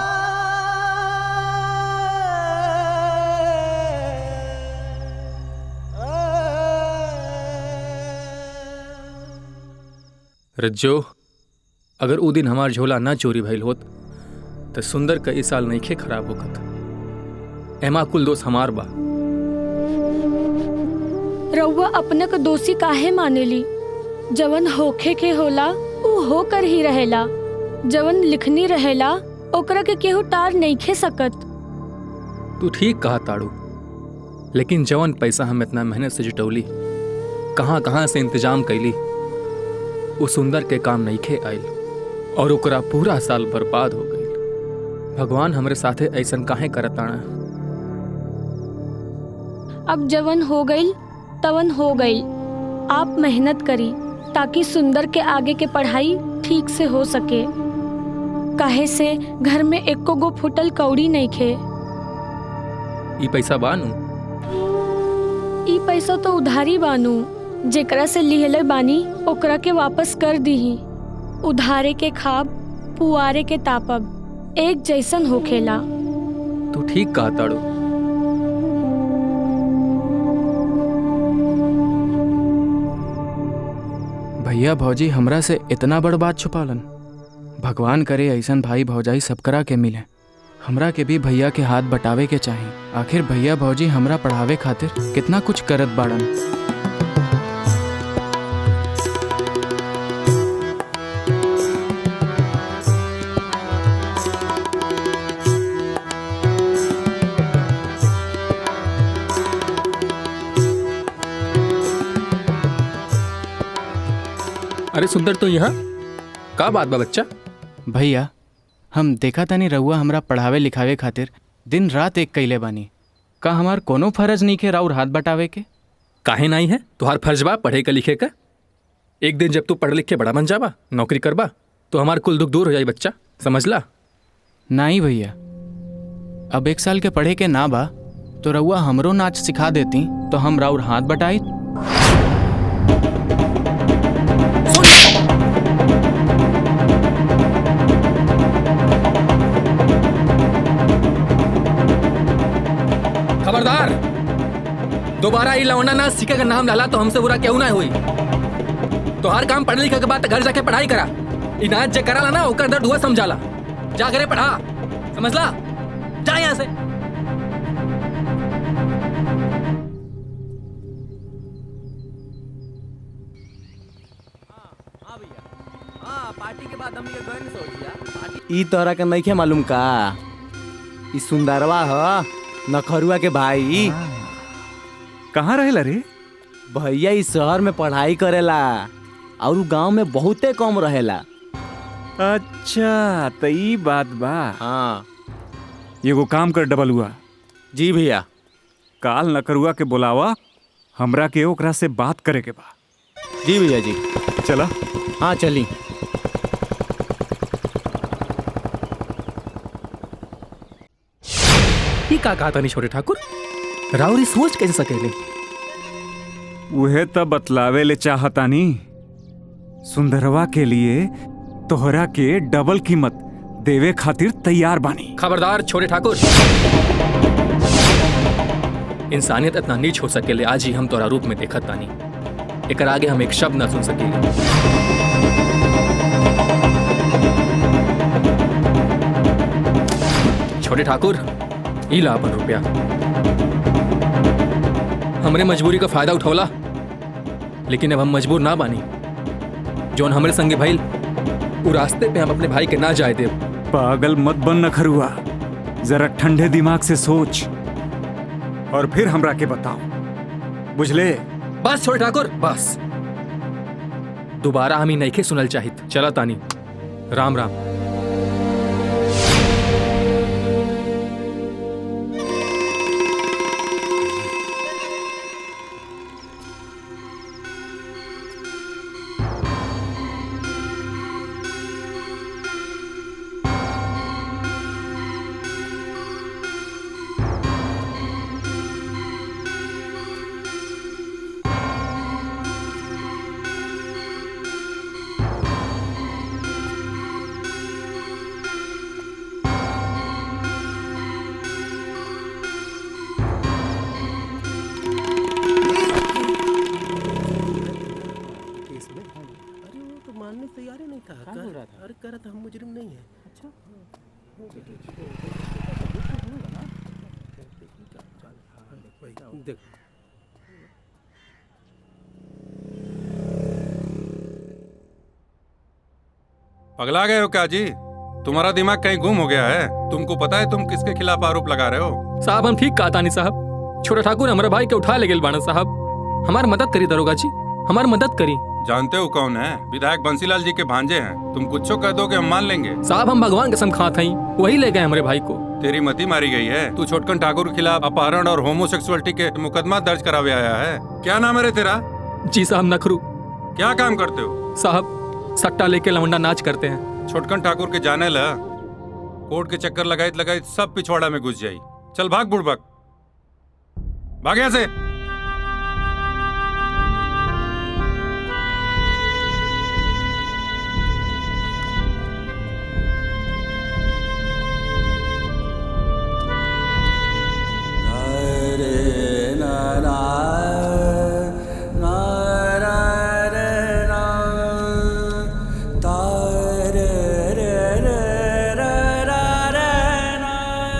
रज्जो, अगर उ दिन हमार झोला ना चोरी भइल होत तो सुंदर का इस साल नईखे खराब होखत। एमा कुल दोस्त हमार बा। रउआ अपने को दोषी काहे मानेली? जवन होखे के होला उ होकर ही रहेला। जवन लिखनी रहेला ओकरा के केहू टार नईखे सकत। तू ठीक कहा ताड़ू, लेकिन जवन पैसा हम इतना मेहनत से जुटौली, कहाँ कहाँ से इंतजाम कैली, वो सुंदर के काम नईखे आइल और ओकरा पूरा साल बर्बाद हो गई। भगवान हमरे साथे ऐसन काहे करताना? अब जवन हो गई तवन हो गई। आप मेहनत करी ताकि सुंदर के आगे के पढ़ाई ठीक से हो सके। काहे से घर में एको गो फुटल कौड़ी नहीं खे। ई पैसा बानू? ई पैसा तो उधारी बानू। जेकरा से लिहले बानी ओकरा के वापस कर दीही। उधारे के खाब पुआरे के तापब एक जैसन होखेला। तू ठीक कहा ताड़ू। भैया भौजी हमरा से इतना बड़ बात छुपालन। भगवान करे ऐसन भाई भौजाई सबकरा के मिले। हमरा के भी भैया के हाथ बटावे के चाहिए। आखिर भैया भौजी हमरा पढ़ावे खातिर कितना कुछ करत बाड़न। अरे सुंदर, तो यहाँ का बात बा बच्चा? भैया, हम देखा तनी रउआ हमरा पढ़ावे लिखावे खातिर दिन रात एक कैले बानी। का हमार कोनो फर्ज नहीं के राउर हाथ बटावे के? काहे नहीं है? तुहार फर्ज बा पढ़े का लिखे का। एक दिन जब तू पढ़ लिख के बड़ा बन जाबा, नौकरी करबा, तो हमार कुल दुख दूर हो जाई बच्चा, समझला? नहीं भैया, अब 1 साल के पढ़े के ना बा तो रउआ हमरो नाच सिखा देती तो हम राउर हाथ बटाई। खबरदार, दोबारा ई लौंडा नाच सीखे का नाम डाला तो हमसे बुरा क्यों ना हुई। तो हर काम पढ़ने लिखे के बाद घर जाके पढ़ाई करा। ई नाच जे कराला ना ओकर दर्द हुआ समझाला। जा करे पढ़ा, समझला? जा यहाँ से। पार्टी के बाद हम ये गए न सोचिया। ई तोरा के नइखे मालूम का? ई सुंदरवा ह नखरुआ के भाई। कहाँ रहेला रे? भैया इस शहर में पढ़ाई करेला और गांव में बहुते कम रहेला। अच्छा, तो ई बात बा। हाँ, एगो काम कर डबल हुआ। जी भैया। काल नकरुआ के बुलावा, हमरा के ओकरा से बात करे के बा। जी भैया जी। चला। हाँ चली। ये का कहा था नहीं छोटे ठाकुर? राउरी सोच कैसे सकेले? उहे तो बतलावे ले चाहतानी। सुंदरवा के लिए तोहरा के डबल कीमत देवे खातिर तैयार बानी। खबरदार छोटे ठाकुर, इंसानियत इतना नीच हो सकेले आज ही हम तोरा रूप में देखत तानी। एकर आगे हम एक शब्द ना सुन सकेले। छोटे ठाकुर, ई ला अपन रुपया। हमरे मजबूरी का फायदा उठौला, लेकिन अब हम मजबूर ना बानी। जोन हमरे संगे भइल वो रास्ते पे हम अपने भाई के ना जाए देव। पागल मत बन नखरुआ, जरा ठंडे दिमाग से सोच और फिर हमरा के बताओ, बुझले? बस छोटे ठाकुर बस, दोबारा हम ही नइखे सुनल चाहित। चला तानी, राम राम। पगला गए हो क्या जी? तुम्हारा दिमाग कहीं गुम हो गया है? तुमको पता है तुम किसके खिलाफ आरोप लगा रहे हो? साहब हम ठीक कहा तानी साहब। छोटा ठाकुर हमारे भाई के उठा ले गेल बाना साहब। हमारी मदद करी दरोगा जी, हमारी मदद करी। जानते हो कौन है? विधायक बंसीलाल जी के भांजे हैं। तुम कुछ कह दो कि हम मान लेंगे। साहब हम भगवान कसम खात हई, वही ले गए हमारे भाई को। तेरी मती मारी गई है। तू छोटकन ठाकुर के खिलाफ अपहरण और होमोसेक्सुअलिटी के मुकदमा दर्ज करावे आया है। क्या नाम है रे तेरा? जी साहब नखरू। क्या काम करते हो? साहब सट्टा लेके लवंडा नाच करते हैं। छोटकन ठाकुर के जाने ला कोर्ट के चक्कर लगाई सब पिछवाड़ा में घुस जाई। चल भाग बुड़बक, भाग यहाँ से।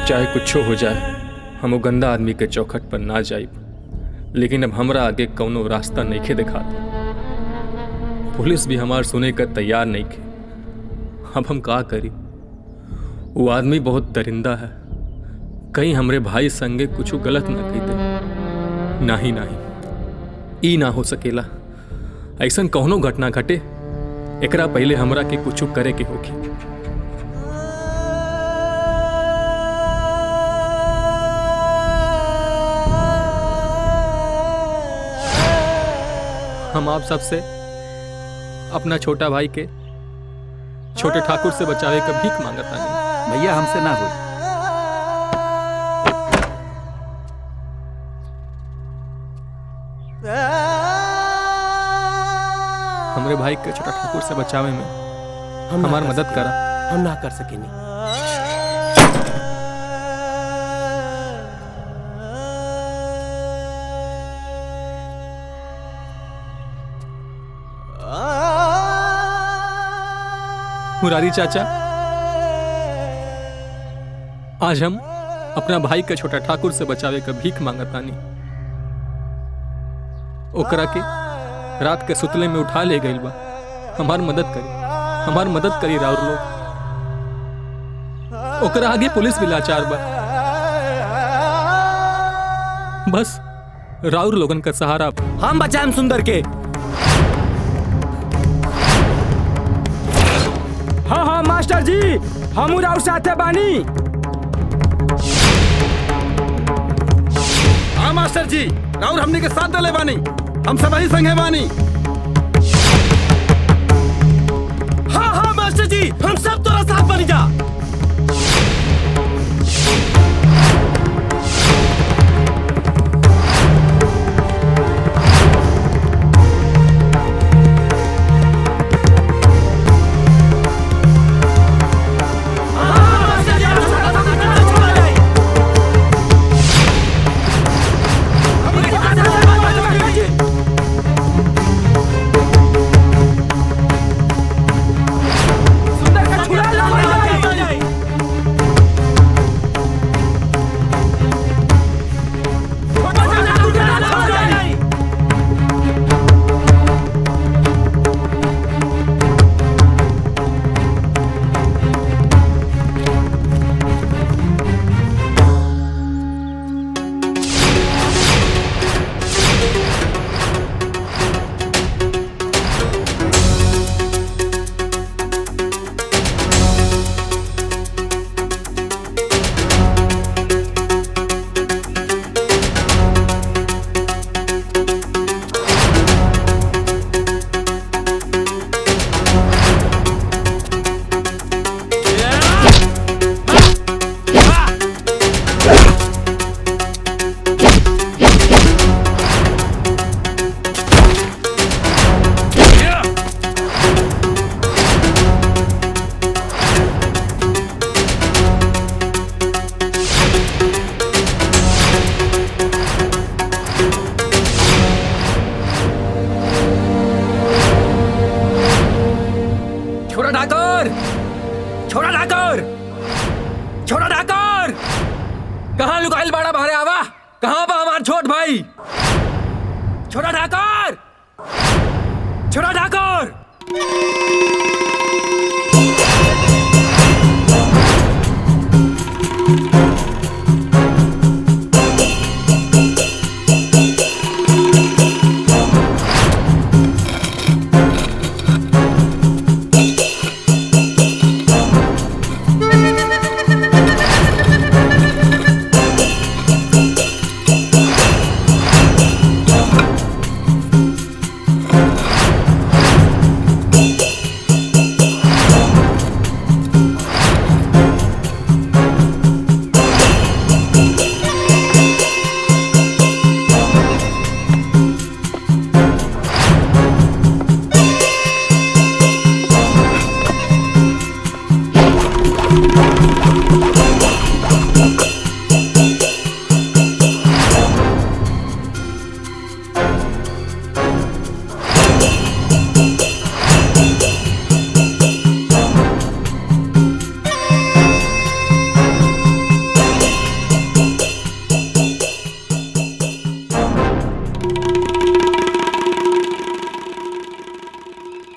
चाहे कुछ हो जाए, हम वो गंदा आदमी के चौखट पर ना जाइब, लेकिन अब हमरा आगे कौनो रास्ता नहीं खे दिखाता। पुलिस भी हमार सुने का तैयार नहीं खे। अब हम का करी? वो आदमी बहुत दरिंदा है, कहीं हमरे भाई संगे कुछ गलत ना कही दे। नहीं नहीं, ई ना हो सकेला। ऐसा कौनो घटना घटे एकरा पहले हमरा के कुछ करे के होगी। हम आप सबसे अपना छोटा भाई के छोटे ठाकुर से बचावे का भीख मांगता नहीं। भैया हमसे ना हुई। हमरे भाई के छोटा ठाकुर से बचावे में हमार मदद करा। हम ना कर सकेंगे। मुरारी चाचा, आज हम अपना भाई के छोटा ठाकुर से बचावे का भीख मांगतानी। ओकरा के रात के सुतले में उठा ले गइल बा। हमार मदद करी राउर लोग। ओकरा आगे पुलिस भी लाचार बा। बस राउर लोगन का सहारा हम बचाएम सुंदर के। हाँ हाँ मास्टर जी, हम राउर साथे बानी। हाँ मास्टर जी, राउर हमने के साथ डले बानी। हम सब ही संगे बानी। हाँ हाँ मास्टर जी, हम सब तोरा साथ बनी जा। छोटा ठाकुर, कहाँ लुकाइल बाड़ा बाहरे आवा? कहाँ बा हमार छोट भाई? छोटा ठाकुर, छोटा ठाकुर।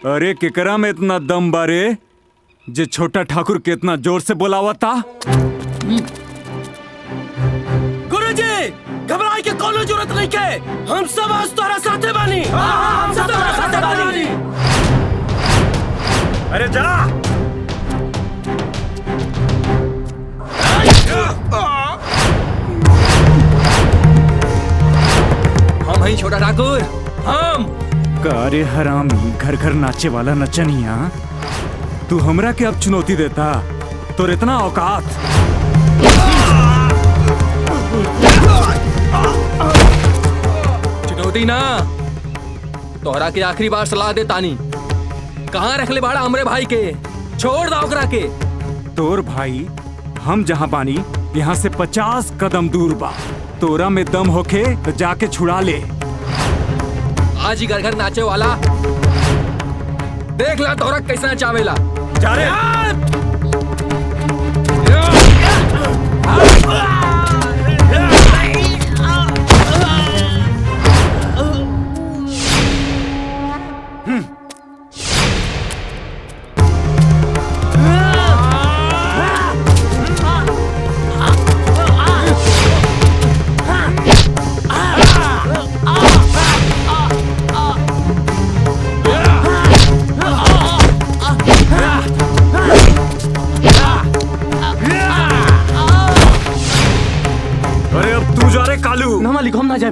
अरे केकरा में इतना दम बारे जे छोटा ठाकुर के इतना जोर से बोलावता? गुरुजी, घबराए के कोनो जरूरत नहीं के। हम सब आज तोरा साथे बानी। हम सब तोरा साथे बानी। अरे जा। हम हैं छोटा ठाकुर, हम। अरे हरामी, घर घर नाचे वाला नचनिया, तू हमरा के अब चुनौती देता? तो इतना औकात? चुनौती ना, तोहरा के आखिरी बार सलाह दे तानी। कहाँ रख ले बाड़ा हमरे भाई के? छोड़ दा ओकरा के। तोर भाई हम जहाँ बानी यहाँ से 50 कदम दूर बा। तोरा में दम होके तो जाके छुड़ा ले। आज ही घर घर नाचे वाला, देख ला तोरा कैसा नचावेला। जा रे। ना मालिक, हम ना जाए।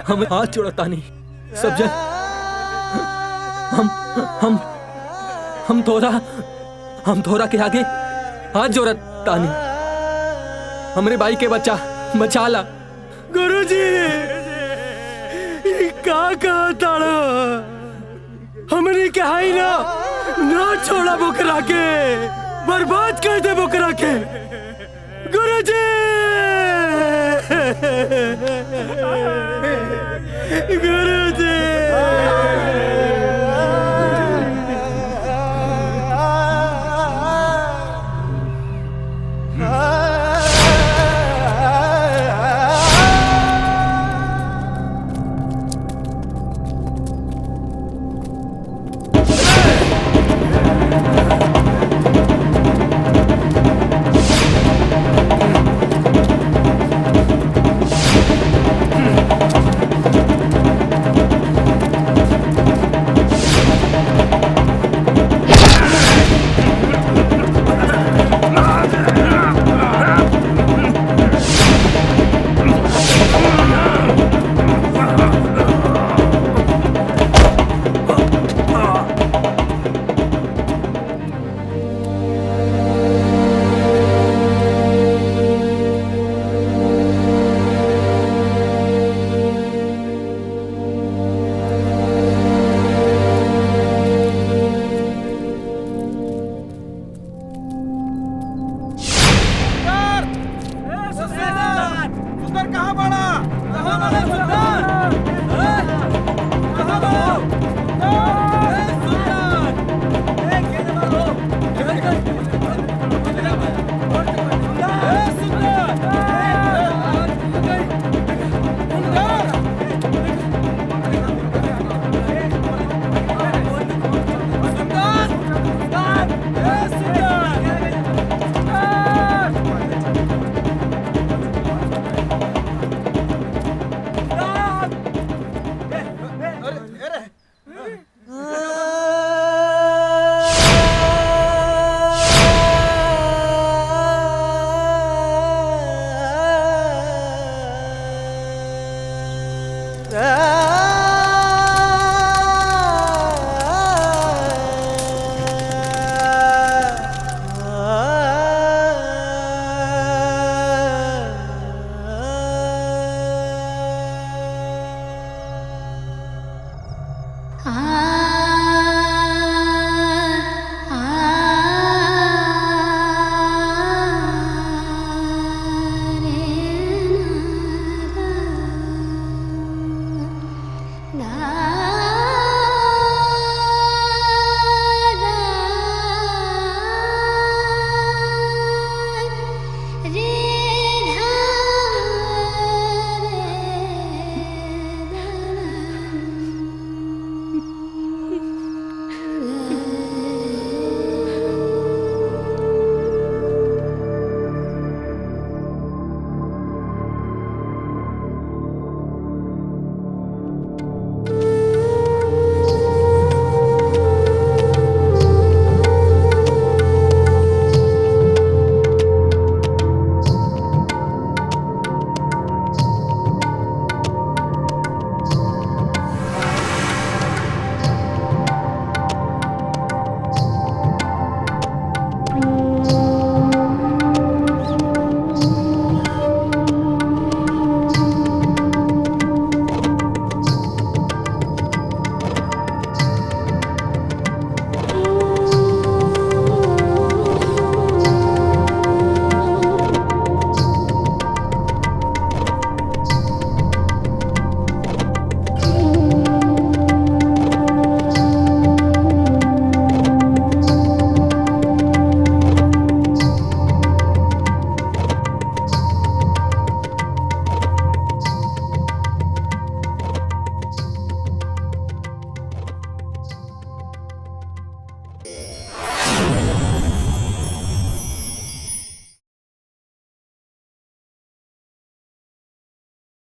हम हाथ जोड़ता नहीं सब जन। हम थोड़ा के आगे हाथ जोड़ता नहीं। हमरे भाई के बचा ला। गुरुजी, का ताड़ा हमने कहा ही ना छोड़ा बोकरा के, बर्बाद कर दे बोकरा के। गुरुजी, गुरुजी।